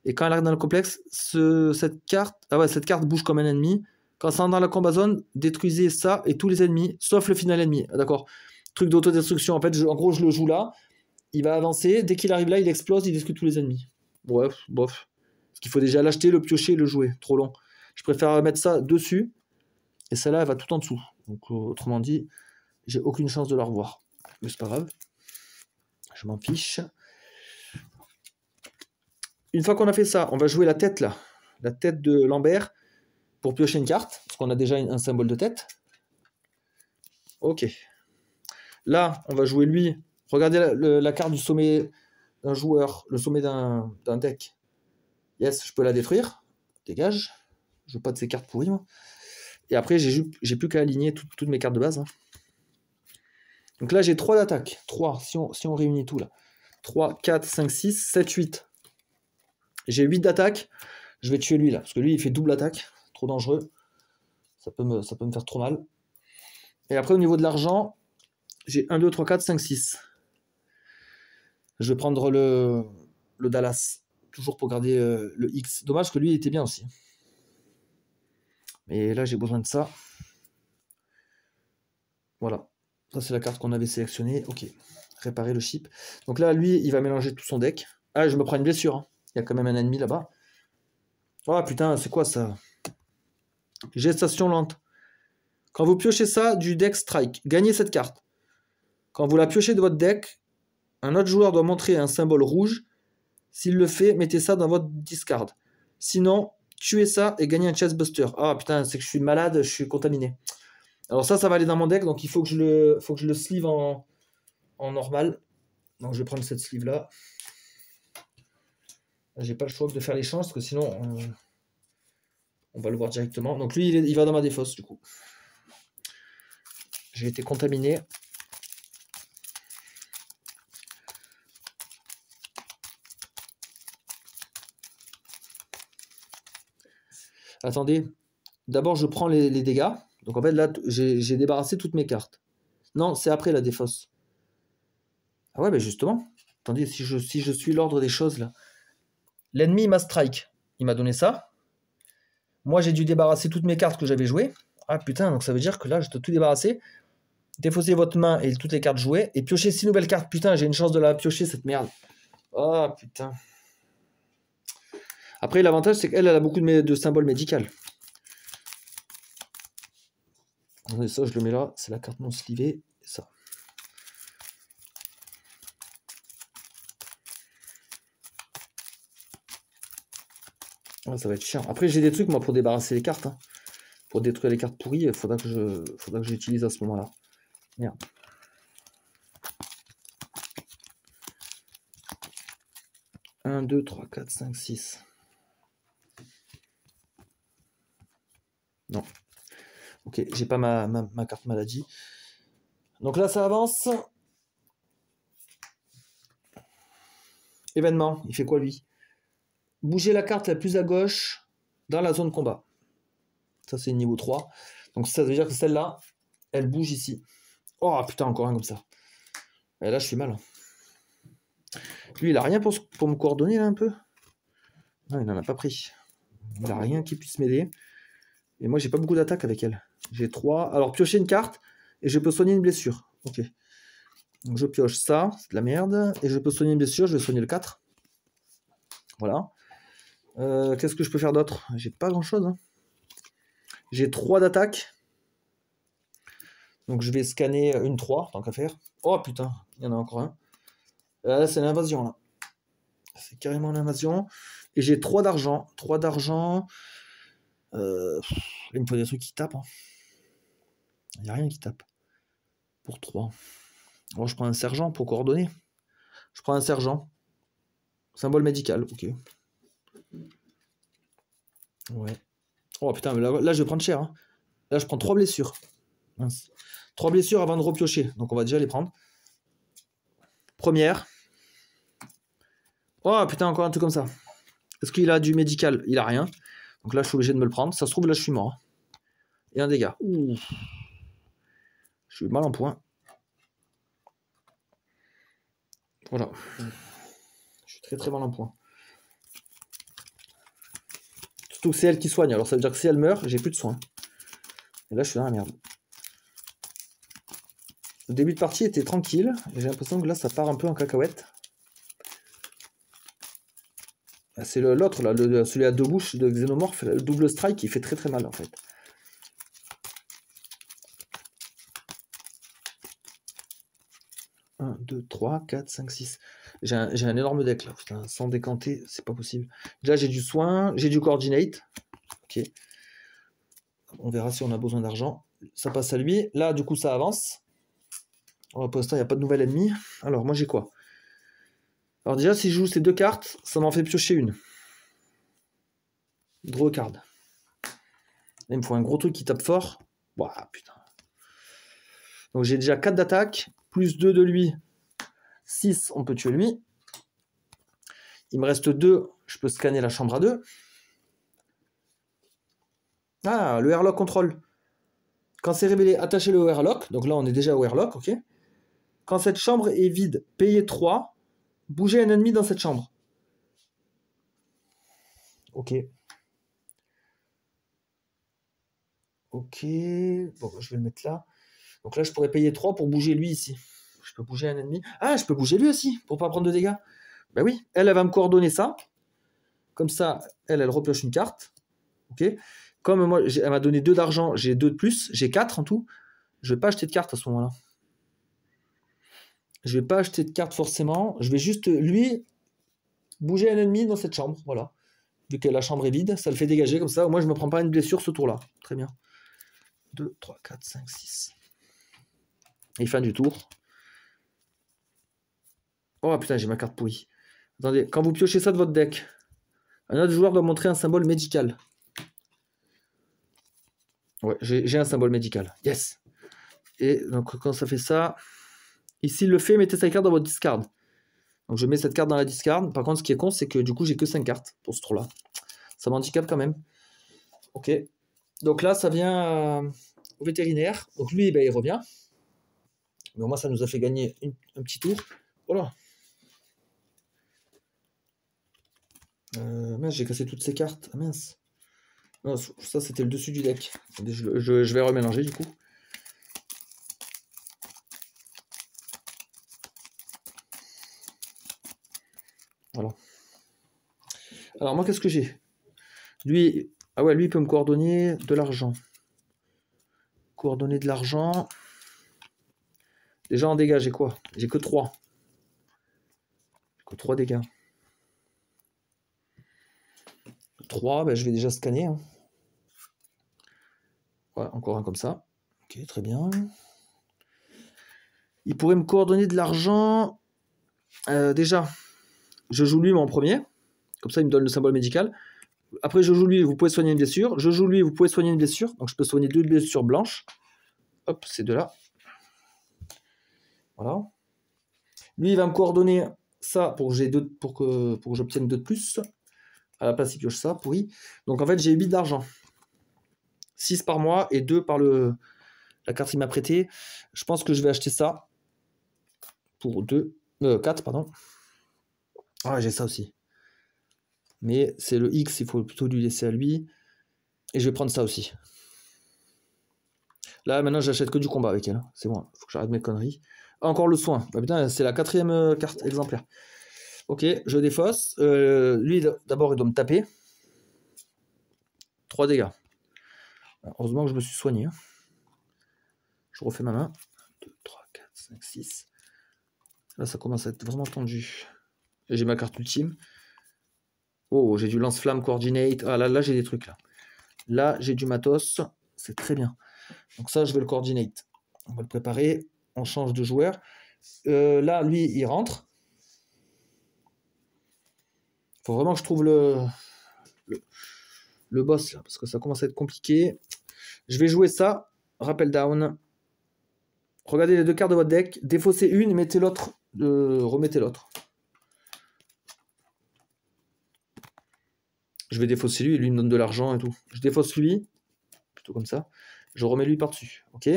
Et quand elle arrive dans le complexe, cette carte bouge comme un ennemi. Quand ça rentre dans la combat zone, détruisez ça et tous les ennemis, sauf le final ennemi. D'accord. Truc d'autodestruction. En fait, en gros, je le joue là. Il va avancer. Dès qu'il arrive là, il explose, il détruit tous les ennemis. Bref, bof. Parce qu'il faut déjà l'acheter, le piocher et le jouer. Trop long. Je préfère mettre ça dessus. Et celle-là, elle va tout en dessous. Donc, autrement dit, j'ai aucune chance de la revoir. Mais c'est pas grave. Je m'en fiche. Une fois qu'on a fait ça, on va jouer la tête là. La tête de Lambert pour piocher une carte. Parce qu'on a déjà un symbole de tête. Ok. Là, on va jouer lui. Regardez la carte du sommet d'un joueur. Le sommet d'un deck. Yes, je peux la détruire. Dégage. Je veux pas de ces cartes pourries, moi. Et après, j'ai plus qu'à aligner toutes mes cartes de base. Hein. Donc là, j'ai 3 d'attaque. 3, si on réunit tout là. 3, 4, 5, 6, 7, 8. J'ai 8 d'attaque. Je vais tuer lui là. Parce que lui, il fait double attaque. Trop dangereux. Ça peut me faire trop mal. Et après, au niveau de l'argent, j'ai 1, 2, 3, 4, 5, 6. Je vais prendre le Dallas. Toujours pour garder le X. Dommage que lui, il était bien aussi. Mais là, j'ai besoin de ça. Voilà. Ça, c'est la carte qu'on avait sélectionnée. Ok. Réparer le chip. Donc là, lui, il va mélanger tout son deck. Ah, je me prends une blessure. Hein. Il y a quand même un ennemi là-bas. Oh putain, c'est quoi ça? Gestation lente. Quand vous piochez ça du deck strike, gagnez cette carte. Quand vous la piochez de votre deck, un autre joueur doit montrer un symbole rouge. S'il le fait, mettez ça dans votre discard. Sinon, tuez ça et gagnez un chestbuster. Ah putain, c'est que je suis malade, je suis contaminé. Alors ça va aller dans mon deck, donc il faut que je le sleeve en normal. Donc je vais prendre cette sleeve là. J'ai pas le choix de faire l'échange parce que sinon on va le voir directement. Donc lui il va dans ma défausse du coup. J'ai été contaminé. Attendez. D'abord je prends les dégâts. Donc en fait là j'ai débarrassé toutes mes cartes. Non, c'est après la défausse. Ah ouais, mais justement. Attendez, si je suis l'ordre des choses là. L'ennemi m'a strike. Il m'a donné ça. Moi, j'ai dû débarrasser toutes mes cartes que j'avais jouées. Ah putain, donc ça veut dire que là, je dois tout débarrasser. Défausser votre main et toutes les cartes jouées. Et piocher 6 nouvelles cartes. Putain, j'ai une chance de la piocher, cette merde. Ah putain. Après, l'avantage, c'est qu'elle a beaucoup de symboles médicaux. Et ça, je le mets là. C'est la carte non slivée. Ça. Ah, ça va être chiant. Après, j'ai des trucs, moi, pour débarrasser les cartes. Hein. Pour détruire les cartes pourries, il faudra que j'utilise à ce moment-là. Merde. Un, 2, 3, 4, 5, 6. Non. Ok, j'ai pas ma carte maladie. Donc là, ça avance. Événement, il fait quoi lui? Bouger la carte la plus à gauche dans la zone combat. Ça, c'est niveau 3. Donc ça veut dire que celle-là, elle bouge ici. Oh putain, encore un comme ça. Et là, je suis mal. Lui, il a rien pour me coordonner là un peu. Non, il n'en a pas pris. Il a rien qui puisse m'aider. Et moi, j'ai pas beaucoup d'attaques avec elle. J'ai 3. Alors, piocher une carte et je peux soigner une blessure. Ok. Donc, je pioche ça, c'est de la merde. Et je peux soigner une blessure, je vais soigner le 4. Voilà. Qu'est-ce que je peux faire d'autre? J'ai pas grand-chose. Hein. J'ai 3 d'attaque. Donc, je vais scanner une 3, tant qu'à faire. Oh putain, il y en a encore un. Là, c'est l'invasion, là. C'est carrément l'invasion. Et j'ai 3 d'argent. 3 d'argent. Il me faut des trucs qui tapent. Hein. Il n'y a rien qui tape. Pour 3. Bon, je prends un sergent pour coordonner. Je prends un sergent. Symbole médical, ok. Ouais. Oh putain, mais là, je vais prendre cher. Hein. Là, je prends 3 blessures. Mince. 3 blessures avant de repiocher. Donc, on va déjà les prendre. Première. Oh putain, encore un truc comme ça. Est-ce qu'il a du médical? Il a rien. Donc là, je suis obligé de me le prendre. Ça se trouve, là, je suis mort. Et un dégât. Ouh. Je suis mal en point. Voilà. Je suis très très mal en point. Surtout que c'est elle qui soigne. Alors ça veut dire que si elle meurt, j'ai plus de soins. Et là, je suis dans la merde. Le début de partie était tranquille. J'ai l'impression que là, ça part un peu en cacahuète. C'est l'autre, là, celui à 2 bouches de Xénomorph, le double strike, qui fait très très mal en fait. Un, 2, 3, 4, 5, 6. J'ai un énorme deck là, putain, sans décanter, c'est pas possible. Déjà, j'ai du soin, j'ai du coordinate. Ok. On verra si on a besoin d'argent. Ça passe à lui. Là, du coup, ça avance. Oh, pour l'instant, il n'y a pas de nouvel ennemi. Alors, moi, j'ai quoi? Alors, déjà, si je joue ces 2 cartes, ça m'en fait piocher une. Draw a card. Là, il me faut un gros truc qui tape fort. Ouah, putain. Donc, j'ai déjà 4 d'attaque, plus 2 de lui. 6, on peut tuer lui. Il me reste 2, je peux scanner la chambre à 2. Ah, le airlock control. Quand c'est révélé, attachez le airlock. Donc là, on est déjà au airlock, ok. Quand cette chambre est vide, payez 3. Bougez un ennemi dans cette chambre. Ok. Ok. Bon, je vais le mettre là. Donc là, je pourrais payer 3 pour bouger lui ici. Je peux bouger un ennemi. Ah, je peux bouger lui aussi, pour pas prendre de dégâts. Ben oui, elle va me coordonner ça. Comme ça, elle repioche une carte. Ok. Comme moi, elle m'a donné 2 d'argent, j'ai 2 de plus, j'ai 4 en tout. Je vais pas acheter de carte à ce moment-là. Je vais pas acheter de carte forcément. Je vais juste, lui, bouger un ennemi dans cette chambre. Voilà. Vu que la chambre est vide, ça le fait dégager comme ça. Au moins, je me prends pas une blessure ce tour-là. Très bien. 2, 3, 4, 5, 6. Et fin du tour. Oh putain, j'ai ma carte pourrie. Attendez, quand vous piochez ça de votre deck, un autre joueur doit montrer un symbole médical. Ouais, j'ai un symbole médical. Yes. Et donc, quand ça fait ça, ici, il le fait, mettez cette carte dans votre discard. Donc, je mets cette carte dans la discard. Par contre, ce qui est con, c'est que du coup, j'ai que 5 cartes pour ce tour-là. Ça m'handicape quand même. Ok. Donc là, ça vient au vétérinaire. Donc lui, ben, il revient. Mais au moins, ça nous a fait gagner un petit tour. Voilà. Mince, j'ai cassé toutes ces cartes. Ah, mince. Non, ça, c'était le dessus du deck. Je vais remélanger du coup. Voilà. Alors moi, qu'est-ce que j'ai? Lui, ah ouais, lui, il peut me coordonner de l'argent. Coordonner de l'argent. Déjà en dégâts, j'ai quoi? J'ai que 3. J'ai que 3 dégâts. 3, ben, je vais déjà scanner. Hein. Ouais, encore un comme ça. Ok, très bien. Il pourrait me coordonner de l'argent. Déjà, je joue lui, mon premier. Comme ça, il me donne le symbole médical. Après, je joue lui, vous pouvez soigner une blessure. Je joue lui, vous pouvez soigner une blessure. Donc, je peux soigner 2 blessures blanches. Hop, ces 2 là. Voilà. Lui, il va me coordonner ça pour que j'obtienne 2 de plus. À la place, il pioche ça, pourri. Donc, en fait, j'ai 8 d'argent. 6 par mois et 2 par le La carte qu'il m'a prêté. Je pense que je vais acheter ça. Pour 4, pardon. Ah, j'ai ça aussi. Mais c'est le X, il faut plutôt lui laisser à lui. Et je vais prendre ça aussi. Là, maintenant, j'achète que du combat avec elle. C'est bon, faut que j'arrête mes conneries. Encore le soin. Bah, putain, c'est la 4e carte exemplaire. Ok, je défausse. Lui, d'abord, il doit me taper. 3 dégâts. Heureusement que je me suis soigné. Hein. Je refais ma main. 2, 3, 4, 5, 6. Là, ça commence à être vraiment tendu. Et j'ai ma carte ultime. Oh, j'ai du lance-flamme coordinate. Ah là, j'ai des trucs là. Là, j'ai du matos. C'est très bien. Donc ça, je vais le coordinate. On va le préparer. On change de joueur. Là, lui, il rentre. Il faut vraiment que je trouve le boss là, parce que ça commence à être compliqué. Je vais jouer ça. Rappel down. Regardez les 2 cartes de votre deck. Défaussez une, mettez l'autre. Remettez l'autre. Je vais défausser lui, lui me donne de l'argent et tout. Je défausse lui, plutôt comme ça. Je remets lui par-dessus, ok.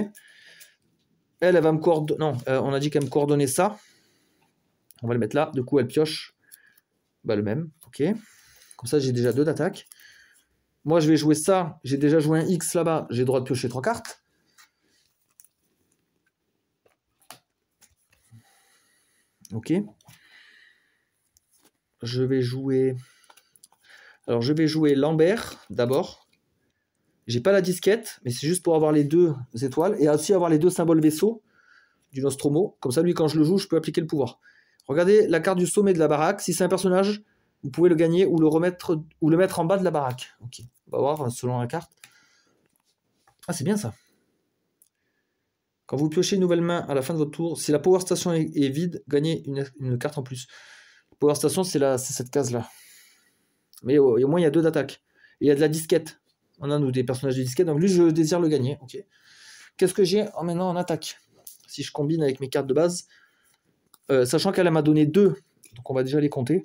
Elle va me coordonner... Non, on a dit qu'elle me coordonnait ça. On va le mettre là. Du coup, elle pioche le même, ok. Comme ça, j'ai déjà 2 d'attaque. Moi, je vais jouer ça. J'ai déjà joué un X là-bas. J'ai le droit de piocher 3 cartes. Ok. Je vais jouer... Alors, je vais jouer Lambert, d'abord. J'ai pas la disquette, mais c'est juste pour avoir les 2 étoiles. Et aussi avoir les 2 symboles vaisseaux du Nostromo. Comme ça, lui, quand je le joue, je peux appliquer le pouvoir. Regardez la carte du sommet de la baraque. Si c'est un personnage, vous pouvez le gagner ou le mettre en bas de la baraque. Ok. On va voir selon la carte. Ah, c'est bien ça. Quand vous piochez une nouvelle main à la fin de votre tour, si la Power Station est vide, gagnez une carte en plus. Power Station, c'est cette case-là. Mais au moins, il y a 2 d'attaque. Et il y a de la disquette. On a, nous, des personnages de disquette. Donc lui, je désire le gagner. Ok. Qu'est-ce que j'ai maintenant en attaque? Si je combine avec mes cartes de base, sachant qu'elle m'a donné 2, donc on va déjà les compter.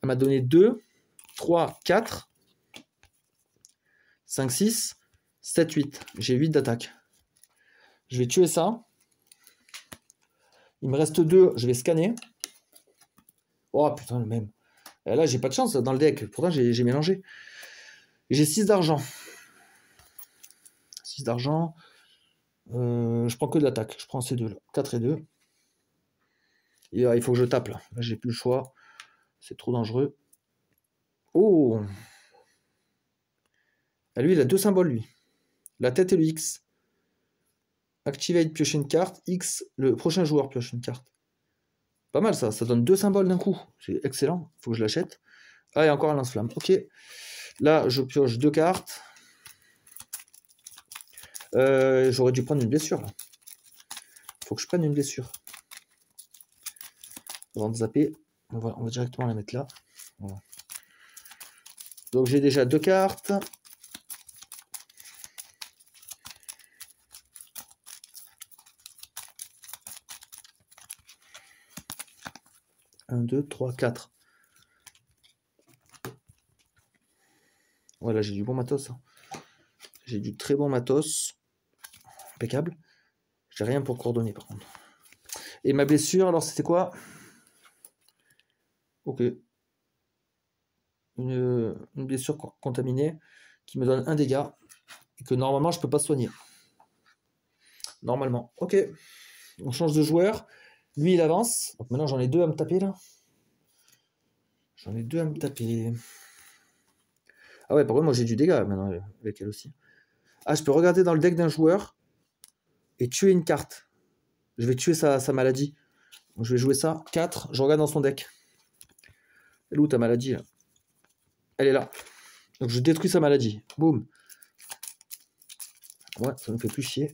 Elle m'a donné 2, 3, 4, 5, 6, 7, 8. J'ai 8 d'attaque. Je vais tuer ça. Il me reste 2, je vais scanner. Oh putain, le même. Et là, j'ai pas de chance dans le deck. Pourtant, j'ai mélangé. J'ai 6 d'argent. 6 d'argent. Je prends que de l'attaque. Je prends ces 2 là. 4 et 2. Et il faut que je tape là. Là, j'ai plus le choix. C'est trop dangereux. Oh! Ah, lui, il a 2 symboles, lui. La tête et le X. Activate, piocher une carte. X, le prochain joueur pioche une carte. Pas mal ça, ça donne 2 symboles d'un coup. C'est excellent, faut que je l'achète. Ah, et encore un lance-flamme. Ok. Là, je pioche 2 cartes. J'aurais dû prendre une blessure là. Faut que je prenne une blessure. Avant de zapper, on va directement la mettre là. Voilà. Donc j'ai déjà 2 cartes. Un, 2, 3, 4. Voilà, j'ai du bon matos. J'ai du très bon matos. Impeccable. J'ai rien pour coordonner par contre. Et ma blessure, alors c'était quoi? Ok. Une blessure contaminée qui me donne 1 dégât et que normalement je peux pas soigner. Normalement. Ok. On change de joueur. Lui il avance. Donc maintenant j'en ai 2 à me taper là. J'en ai 2 à me taper. Ah ouais, par contre moi j'ai du dégât maintenant avec elle aussi. Ah, je peux regarder dans le deck d'un joueur et tuer une carte. Je vais tuer sa maladie. Donc, je vais jouer ça. 4. Je regarde dans son deck. Elle est où ta maladie là? Elle est là. Donc je détruis sa maladie. Boum. Ouais, ça me fait plus chier.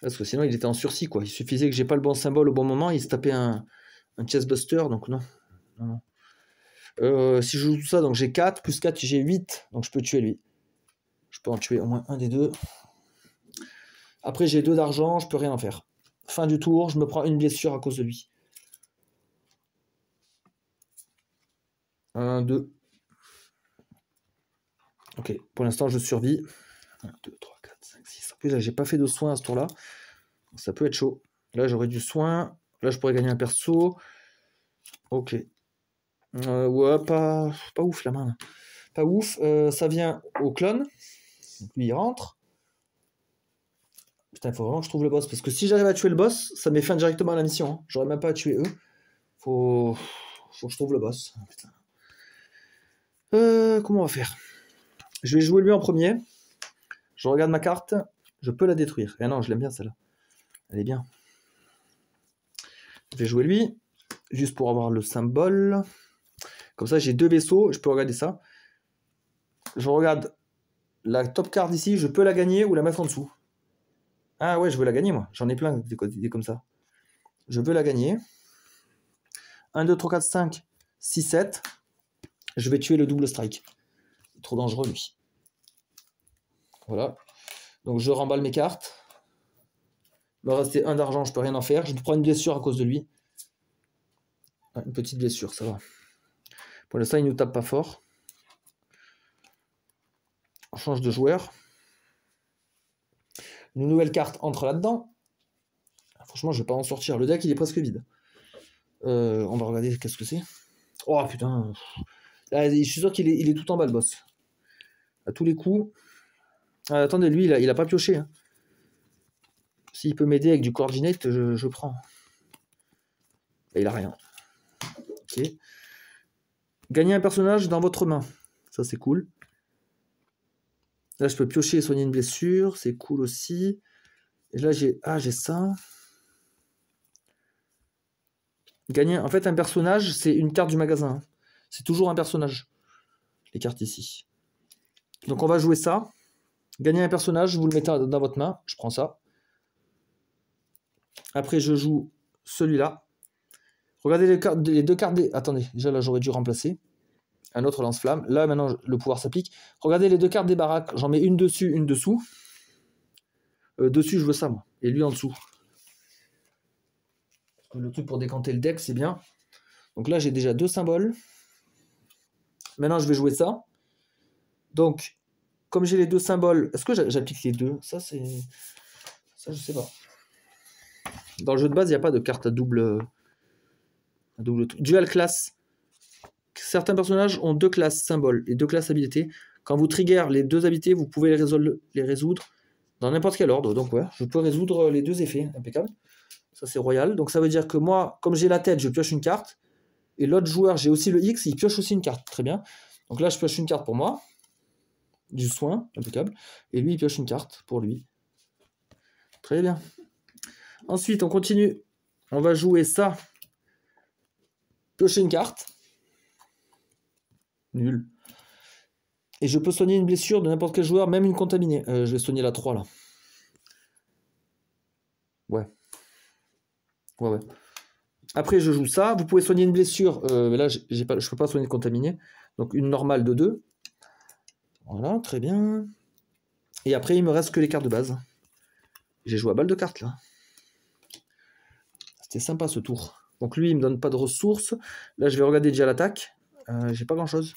Parce que sinon il était en sursis quoi. Il suffisait que j'ai pas le bon symbole au bon moment, il se tapait un chestbuster, donc non. Si je joue tout ça, donc j'ai 4, plus 4, j'ai 8, donc je peux tuer lui. Je peux en tuer au moins un des 2. Après j'ai 2 d'argent, je peux rien en faire. Fin du tour, je me prends une blessure à cause de lui. 1, 2. Ok, pour l'instant, je survis. 1, 2, 3, 4, 5, 6. En plus, là, j'ai pas fait de soin à ce tour-là. Ça peut être chaud. Là, j'aurais du soin. Là, je pourrais gagner un perso. Ok. Ouais, pas ouf la main. Là. Pas ouf. Ça vient au clone. Donc, lui, il rentre. Putain, il faut vraiment que je trouve le boss. Parce que si j'arrive à tuer le boss, ça met fin directement à la mission. Hein. J'aurais même pas à tuer eux. Faut que je trouve le boss. Putain. Comment on va faire? Je vais jouer lui en premier. Je regarde ma carte. Je peux la détruire. Eh non, je l'aime bien celle-là. Elle est bien. Je vais jouer lui. Juste pour avoir le symbole. Comme ça, j'ai 2 vaisseaux. Je peux regarder ça. Je regarde la top card ici. Je peux la gagner ou la mettre en dessous. Ah ouais, je veux la gagner, moi. J'en ai plein d'idées comme ça. Je veux la gagner. 1, 2, 3, 4, 5, 6, 7. Je vais tuer le double strike. Trop dangereux, lui. Voilà. Donc, je remballe mes cartes. Il me restait 1 d'argent, je peux rien en faire. Je prends une blessure à cause de lui. Une petite blessure, ça va. Pour l'instant, il ne nous tape pas fort. On change de joueur. Une nouvelle carte entre là-dedans. Franchement, je ne vais pas en sortir. Le deck, il est presque vide. On va regarder qu'est-ce que c'est. Oh putain. Là, je suis sûr qu'il est tout en bas, le boss. À tous les coups. Ah, attendez, lui, il a pas pioché. Hein. S'il peut m'aider avec du coordinate, je prends. Et il a rien. Ok. Gagner un personnage dans votre main. Ça, c'est cool. Là, je peux piocher et soigner une blessure. C'est cool aussi. Et là, j'ai ça. Gagner, en fait, un personnage, c'est une carte du magasin. C'est toujours un personnage. Les cartes ici. Donc, on va jouer ça. Gagner un personnage, vous le mettez dans votre main. Je prends ça. Après, je joue celui-là. Regardez les 2 cartes. Attendez, déjà là, j'aurais dû remplacer. Un autre lance-flamme. Là, maintenant, le pouvoir s'applique. Regardez les 2 cartes des baraques. J'en mets une dessus, une dessous. Dessus, je veux ça, moi. Et lui en dessous. Le truc pour décanter le deck, c'est bien. Donc là, j'ai déjà 2 symboles. Maintenant, je vais jouer ça. Donc, comme j'ai les 2 symboles, est-ce que j'applique les 2? Ça, c'est... Ça, je sais pas. Dans le jeu de base, il n'y a pas de carte à double... Dual class. Certains personnages ont 2 classes symboles et 2 classes habilités. Quand vous trigger les 2 habilités, vous pouvez les résoudre dans n'importe quel ordre. Donc ouais, je peux résoudre les 2 effets. Impeccable. Ça, c'est royal. Donc ça veut dire que moi, comme j'ai la tête, je pioche une carte. Et l'autre joueur, j'ai aussi le X, il pioche aussi une carte. Très bien. Donc là, je pioche une carte pour moi. Du soin, impeccable. Et lui, il pioche une carte pour lui. Très bien. Ensuite, on continue. On va jouer ça. Piocher une carte. Nul. Et je peux soigner une blessure de n'importe quel joueur, même une contaminée. Je vais soigner la 3 là. Ouais. Ouais. Après, je joue ça. Vous pouvez soigner une blessure. Mais là, je ne peux pas soigner de contaminée. Donc, une normale de 2. Voilà, très bien. Et après, il me reste que les cartes de base. J'ai joué à balle de cartes là. C'était sympa ce tour. Donc lui, il me donne pas de ressources. Là, je vais regarder déjà l'attaque. J'ai pas grand chose.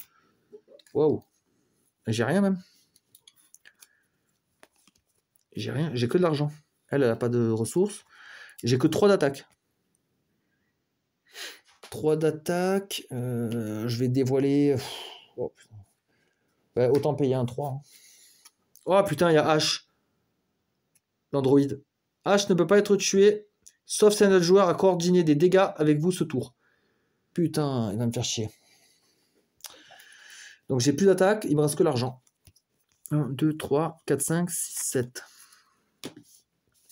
Waouh. J'ai rien même. J'ai rien. J'ai que de l'argent. Elle a pas de ressources. J'ai que 3 d'attaque. 3 d'attaque. Je vais dévoiler. Oh, putain. Ouais, autant payer un 3. Hein. Oh putain, il y a H. L'android. H ne peut pas être tué, sauf si un autre joueur a coordonné des dégâts avec vous ce tour. Putain, il va me faire chier. Donc j'ai plus d'attaque, il me reste que l'argent. 1, 2, 3, 4, 5, 6, 7.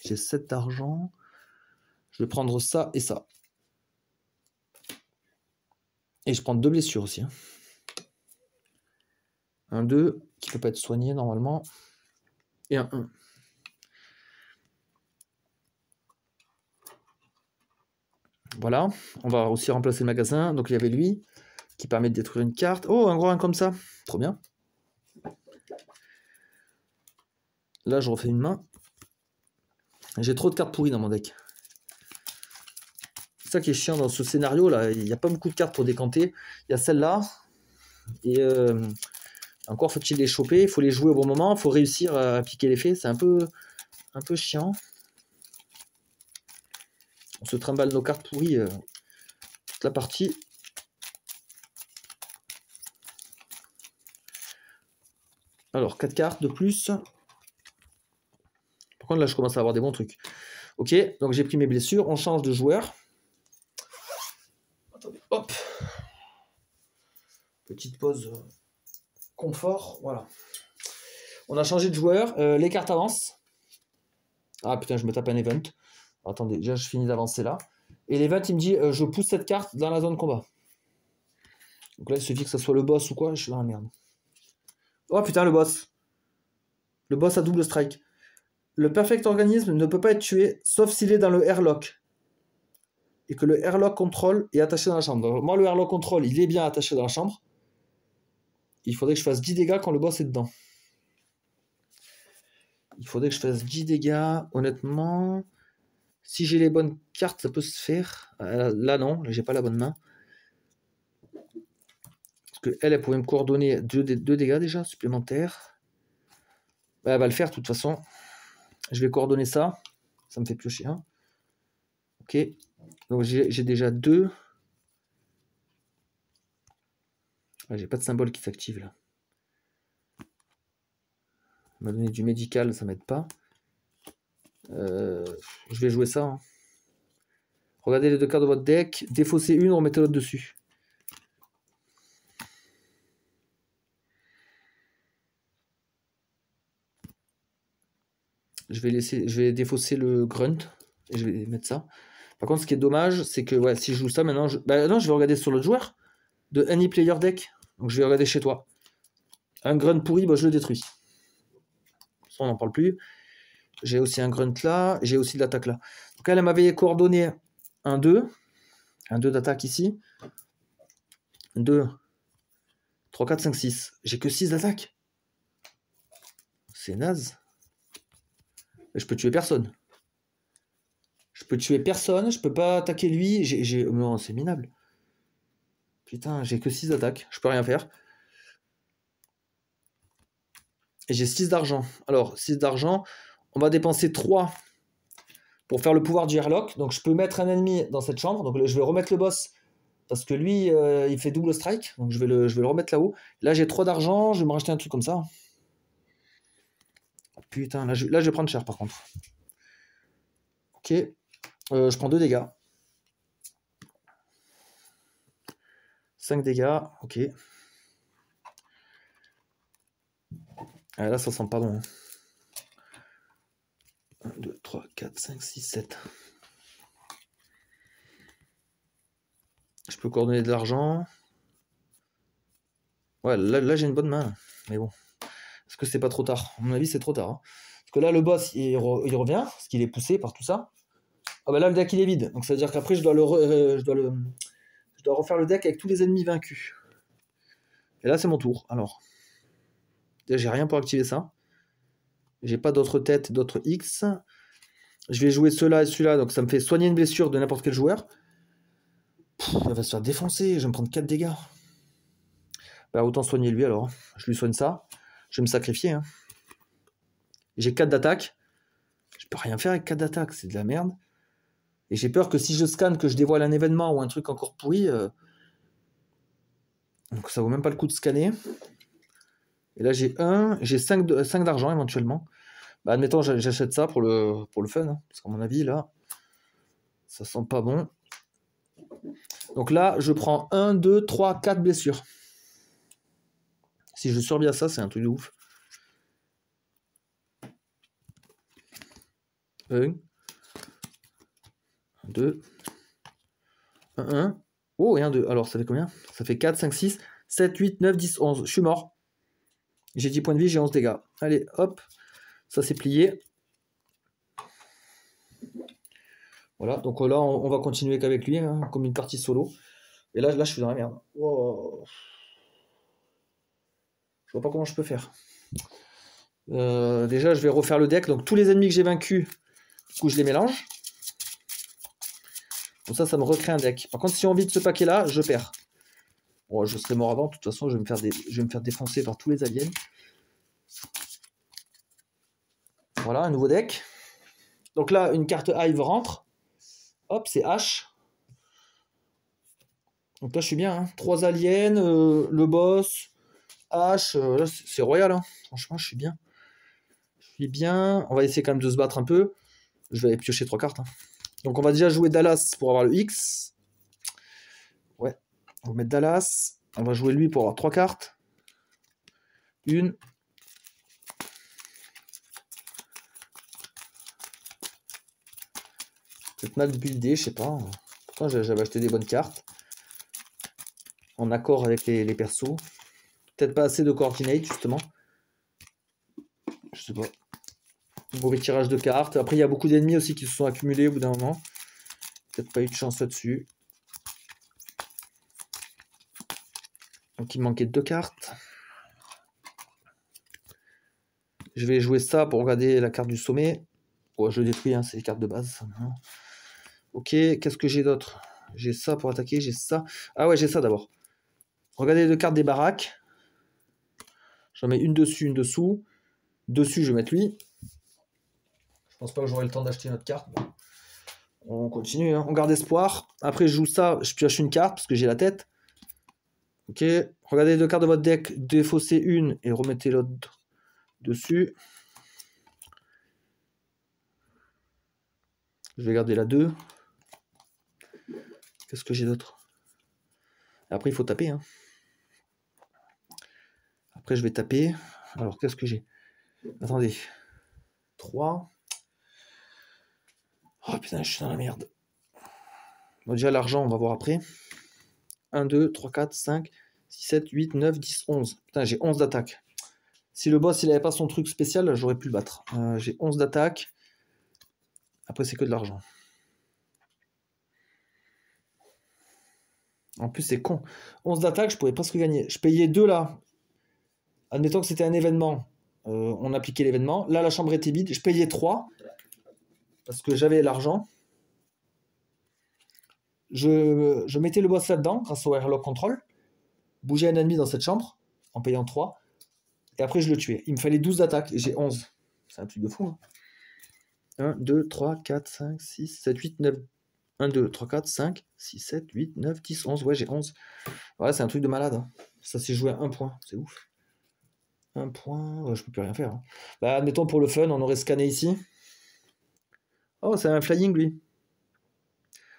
J'ai 7 d'argent. Je vais prendre ça et ça. Et je prends 2 blessures aussi. Hein. 1, 2, qui ne peut pas être soigné normalement. Et un 1. Voilà, on va aussi remplacer le magasin. Donc il y avait lui, qui permet de détruire une carte. Oh, un gros 1 comme ça. Trop bien. Là, je refais une main. J'ai trop de cartes pourries dans mon deck. C'est ça qui est chiant dans ce scénario là. Il n'y a pas beaucoup de cartes pour décanter. Il y a celle-là. Et Encore faut-il les choper, il faut les jouer au bon moment, il faut réussir à appliquer l'effet. C'est un peu chiant. On se trimballe nos cartes pourries toute la partie. Alors, 4 cartes de plus. Par contre, là, je commence à avoir des bons trucs. Ok, donc j'ai pris mes blessures. On change de joueur. Attendez, hop. Petite pause confort. Voilà. On a changé de joueur. Les cartes avancent. Ah putain, je me tape un event. Attendez, déjà, je finis d'avancer là. Et l'event, il me dit je pousse cette carte dans la zone combat. Donc là, il suffit que ce soit le boss ou quoi. Je suis dans la merde. Oh putain, le boss. Le boss à double strike. Le perfect organisme ne peut pas être tué, sauf s'il est dans le airlock. Et que le airlock control est attaché dans la chambre. Donc, moi, le airlock control, il est bien attaché dans la chambre. Il faudrait que je fasse 10 dégâts quand le boss est dedans. Il faudrait que je fasse 10 dégâts. Honnêtement, si j'ai les bonnes cartes, ça peut se faire. Là, non. Là, j'ai pas la bonne main. Parce qu'elle, elle pouvait me coordonner 2 dégâts déjà, supplémentaires. Elle va le faire, de toute façon. Je vais coordonner ça. Ça me fait piocher un. Ok. Donc, j'ai déjà 2. Ah, j'ai pas de symbole qui s'active, là. On m'a donné du médical, ça m'aide pas. Je vais jouer ça. Hein. Regardez les 2 cartes de votre deck. Défaussez une, remettez l'autre dessus. Je vais défausser le grunt. Et je vais mettre ça. Par contre, ce qui est dommage, c'est que ouais, si je joue ça maintenant... non, je vais regarder sur l'autre joueur. De Any Player Deck. Donc je vais regarder chez toi. Un grunt pourri, bah, je le détruis. Ça, on n'en parle plus. J'ai aussi un grunt là. J'ai aussi de l'attaque là. Donc elle m'avait coordonné un 2. Un 2 d'attaque ici. 2, 3, 4, 5, 6. J'ai que 6 d'attaque. C'est naze. Je peux tuer personne. Je peux tuer personne. Je peux pas attaquer lui. Non, c'est minable. Putain, j'ai que 6 d'attaque. Je peux rien faire. Et j'ai 6 d'argent. Alors, 6 d'argent. On va dépenser 3 pour faire le pouvoir du airlock. Donc, je peux mettre un ennemi dans cette chambre. Donc, je vais remettre le boss. Parce que lui, il fait double strike. Donc, je vais le remettre là-haut. Là, j'ai 3 d'argent. Je vais me racheter un truc comme ça. Putain, là, je vais prendre cher, par contre. Ok. Je prends 2 dégâts. 5 dégâts. Ok. Ah, là, ça sent pas bon. 1, 2, 3, 4, 5, 6, 7. Je peux coordonner de l'argent. Ouais, là j'ai une bonne main. Mais bon. Est-ce que c'est pas trop tard? À mon avis, c'est trop tard. Hein. Parce que là, le boss, il revient. Parce qu'il est poussé par tout ça. Ah bah là, le deck, il est vide. Donc ça veut dire qu'après, je dois refaire le deck avec tous les ennemis vaincus. Et là, c'est mon tour. Alors. J'ai rien pour activer ça. J'ai pas d'autres têtes, d'autres X. Je vais jouer ceux-là et celui-là. Donc ça me fait soigner une blessure de n'importe quel joueur. Il va se faire défoncer. Je vais me prendre 4 dégâts. Bah, autant soigner lui alors. Je lui soigne ça. Je vais me sacrifier. Hein. J'ai 4 d'attaque. Je peux rien faire avec 4 d'attaque. C'est de la merde. Et j'ai peur que si je scanne, que je dévoile un événement ou un truc encore pourri. Donc ça vaut même pas le coup de scanner. Et là j'ai 5 d'argent éventuellement. Bah, admettons, j'achète ça pour le fun. Hein, parce qu'à mon avis, là, ça sent pas bon. Donc là, je prends 1, 2, 3, 4 blessures. Si je survis à ça, c'est un truc de ouf. 1, 2, 1. Oh, et un 2. Alors, ça fait combien? Ça fait 4, 5, 6, 7, 8, 9, 10, 11. Je suis mort. J'ai 10 points de vie, j'ai 11 dégâts. Allez, hop. Ça s'est plié. Voilà, donc là, on va continuer qu'avec lui, hein, comme une partie solo. Et là, je suis dans la merde. Wow. Je vois pas comment je peux faire. Déjà, je vais refaire le deck. Donc, tous les ennemis que j'ai vaincus, du coup, je les mélange. Comme ça me recrée un deck. Par contre, si on vide ce paquet-là, je perds. Bon, je serai mort avant, de toute façon, je vais me faire défoncer par tous les aliens. Voilà, un nouveau deck. Donc là, une carte Hive rentre. Hop, c'est H. Donc là, je suis bien. Hein. 3 aliens, le boss, H. Là, c'est royal. Hein. Franchement, je suis bien. Je suis bien. On va essayer quand même de se battre un peu. Je vais aller piocher 3 cartes. Hein. Donc on va déjà jouer Dallas pour avoir le X. Ouais. On va mettre Dallas. On va jouer lui pour avoir 3 cartes. Une. Peut-être mal buildé, je sais pas. Pourtant, j'avais acheté des bonnes cartes. En accord avec les persos. Peut-être pas assez de coordinate, justement. Je sais pas. Mauvais tirage de cartes. Après, il y a beaucoup d'ennemis aussi qui se sont accumulés au bout d'un moment. Peut-être pas eu de chance là-dessus. Donc, il me manquait 2 cartes. Je vais jouer ça pour regarder la carte du sommet. Ouais, je le détruis, hein, c'est les cartes de base. Ok, qu'est-ce que j'ai d'autre? J'ai ça pour attaquer, j'ai ça. Ah ouais, j'ai ça d'abord. Regardez les 2 cartes des baraques. J'en mets une dessus, une dessous. Dessus, je vais mettre lui. Je pense pas que j'aurai le temps d'acheter notre carte. On continue, hein. On garde espoir. Après, je joue ça, je pioche une carte parce que j'ai la tête. Ok, regardez les 2 cartes de votre deck. Défaussez une et remettez l'autre dessus. Je vais garder la 2. Qu'est-ce que j'ai d'autre? Après, il faut taper. Hein. Après, je vais taper. Alors, qu'est-ce que j'ai? Attendez. 3. Oh putain, je suis dans la merde. Bon, déjà, l'argent, on va voir après. 1, 2, 3, 4, 5, 6, 7, 8, 9, 10, 11. Putain, j'ai 11 d'attaque. Si le boss, il n'avait pas son truc spécial, j'aurais pu le battre. J'ai 11 d'attaque. Après, c'est que de l'argent. En plus, c'est con. 11 d'attaque, je pourrais presque gagner. Je payais 2 là. Admettons que c'était un événement. On appliquait l'événement. Là, la chambre était vide. Je payais 3 parce que j'avais l'argent. Je mettais le boss là-dedans grâce au airlock control. Bouger un ennemi dans cette chambre en payant 3. Et après, je le tuais. Il me fallait 12 d'attaque et j'ai 11. C'est un truc de fou. Hein. 1, 2, 3, 4, 5, 6, 7, 8, 9. 1, 2, 3, 4, 5, 6, 7, 8, 9, 10, 11. Ouais, j'ai 11. Ouais, c'est un truc de malade. Hein. Ça s'est joué à 1 point. C'est ouf. 1 point. Ouais, je peux plus rien faire. Hein. Bah, admettons pour le fun, on aurait scanné ici. Oh, c'est un flying, lui.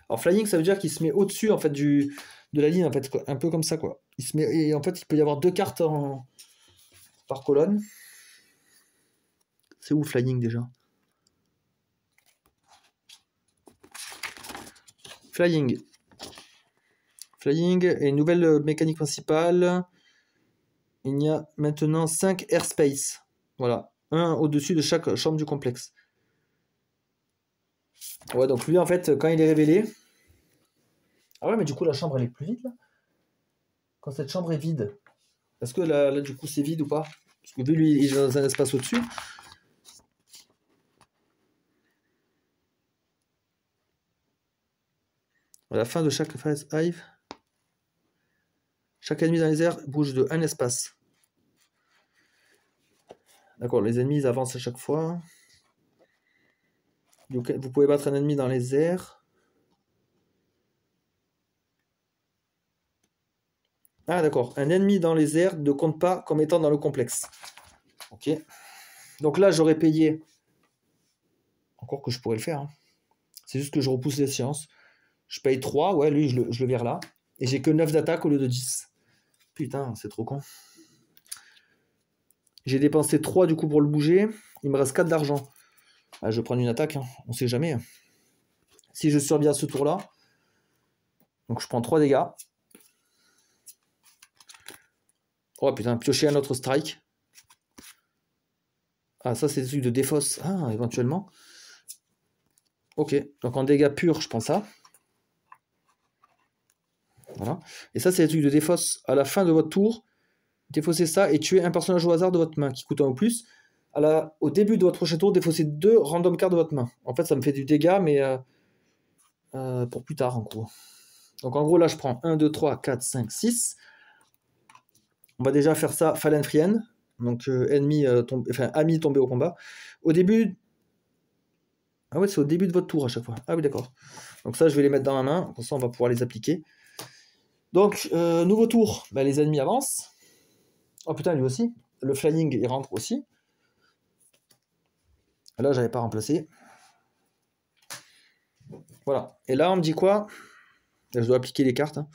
Alors, flying, ça veut dire qu'il se met au-dessus en fait, de la ligne, en fait, quoi. Un peu comme ça, quoi. Il se met, et en fait, il peut y avoir 2 cartes par colonne. C'est où flying déjà? Flying. Flying est une nouvelle mécanique principale. Il y a maintenant 5 airspace. Voilà. Un au-dessus de chaque chambre du complexe. Ouais, donc lui, en fait, quand il est révélé... Ah ouais, mais du coup, la chambre, elle est plus vide, là? Quand cette chambre est vide, est-ce que là, du coup, c'est vide ou pas? Parce que vu, lui, il est dans un espace au-dessus. À la fin de chaque phase Hive, chaque ennemi dans les airs bouge de un espace. D'accord, les ennemis ils avancent à chaque fois. Vous pouvez battre un ennemi dans les airs. Ah d'accord, un ennemi dans les airs ne compte pas comme étant dans le complexe. Ok. Donc là j'aurais payé. Encore que je pourrais le faire. Hein. C'est juste que je repousse les séances. Je paye 3, ouais, lui je le vire là. Et j'ai que 9 d'attaque au lieu de 10. Putain, c'est trop con. J'ai dépensé 3 du coup pour le bouger. Il me reste 4 d'argent. Ah, je vais prendre une attaque, hein. On sait jamais. Si je survis à ce tour-là, donc je prends 3 dégâts. Oh putain, piocher un autre strike. Ah, ça c'est des trucs de défausse. Ah, éventuellement. Ok, donc en dégâts purs, je prends ça. Voilà. Et ça, c'est des trucs de défausse. À la fin de votre tour, défaussez ça et tuez un personnage au hasard de votre main qui coûte 1 ou plus. Au début de votre prochain tour, défaussez 2 random cards de votre main. En fait, ça me fait du dégât, mais pour plus tard, en gros. Donc en gros, là, je prends 1, 2, 3, 4, 5, 6. On va déjà faire ça Fallen Friend, donc ami tombé au combat. Au début... Ah ouais, c'est au début de votre tour à chaque fois. Ah oui, d'accord. Donc ça, je vais les mettre dans ma main, comme ça on va pouvoir les appliquer. Donc, nouveau tour, bah, les ennemis avancent. Oh putain, lui aussi. Le flying, il rentre aussi. Là, j'avais pas remplacé. Voilà. Et là, on me dit quoi? Là, je dois appliquer les cartes. Hein.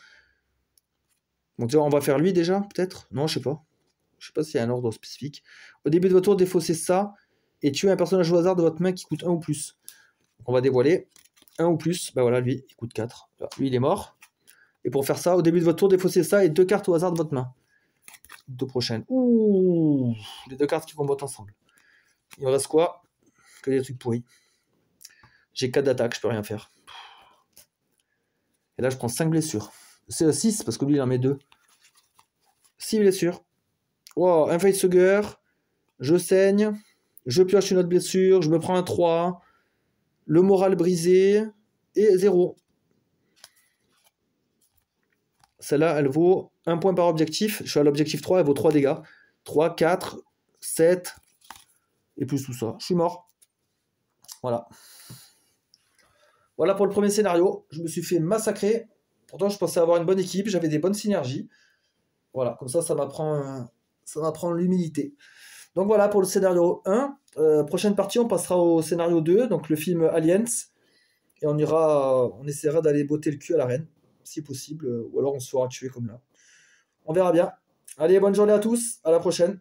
Donc, on va faire lui déjà, peut-être? Non, je sais pas. Je sais pas s'il y a un ordre spécifique. Au début de votre tour, défaussez ça et tuez un personnage au hasard de votre main qui coûte 1 ou plus. Donc, on va dévoiler 1 ou plus. Bah voilà, lui, il coûte 4. Là, lui, il est mort. Et pour faire ça, au début de votre tour, défaussez ça et 2 cartes au hasard de votre main. 2 prochaines. Ouh, les 2 cartes qui combattent ensemble. Il me reste quoi? Que des trucs pourris. J'ai 4 d'attaque, je peux rien faire. Et là, je prends 5 blessures. C'est 6 parce que lui, il en met 2. 6 blessures. Wow, un facehugger. Je saigne. Je pioche une autre blessure. Je me prends un 3. Le moral brisé. Et 0. Celle-là, elle vaut 1 point par objectif. Je suis à l'objectif 3, elle vaut 3 dégâts. 3, 4, 7. Et plus tout ça. Je suis mort. Voilà. Voilà pour le premier scénario. Je me suis fait massacrer. Pourtant, je pensais avoir une bonne équipe. J'avais des bonnes synergies. Voilà, comme ça m'apprend l'humilité. Donc voilà pour le scénario 1. Prochaine partie, on passera au scénario 2, donc le film Aliens. Et on essaiera d'aller botter le cul à la reine, si possible. Ou alors on se fera tuer comme là. On verra bien. Allez, bonne journée à tous. À la prochaine.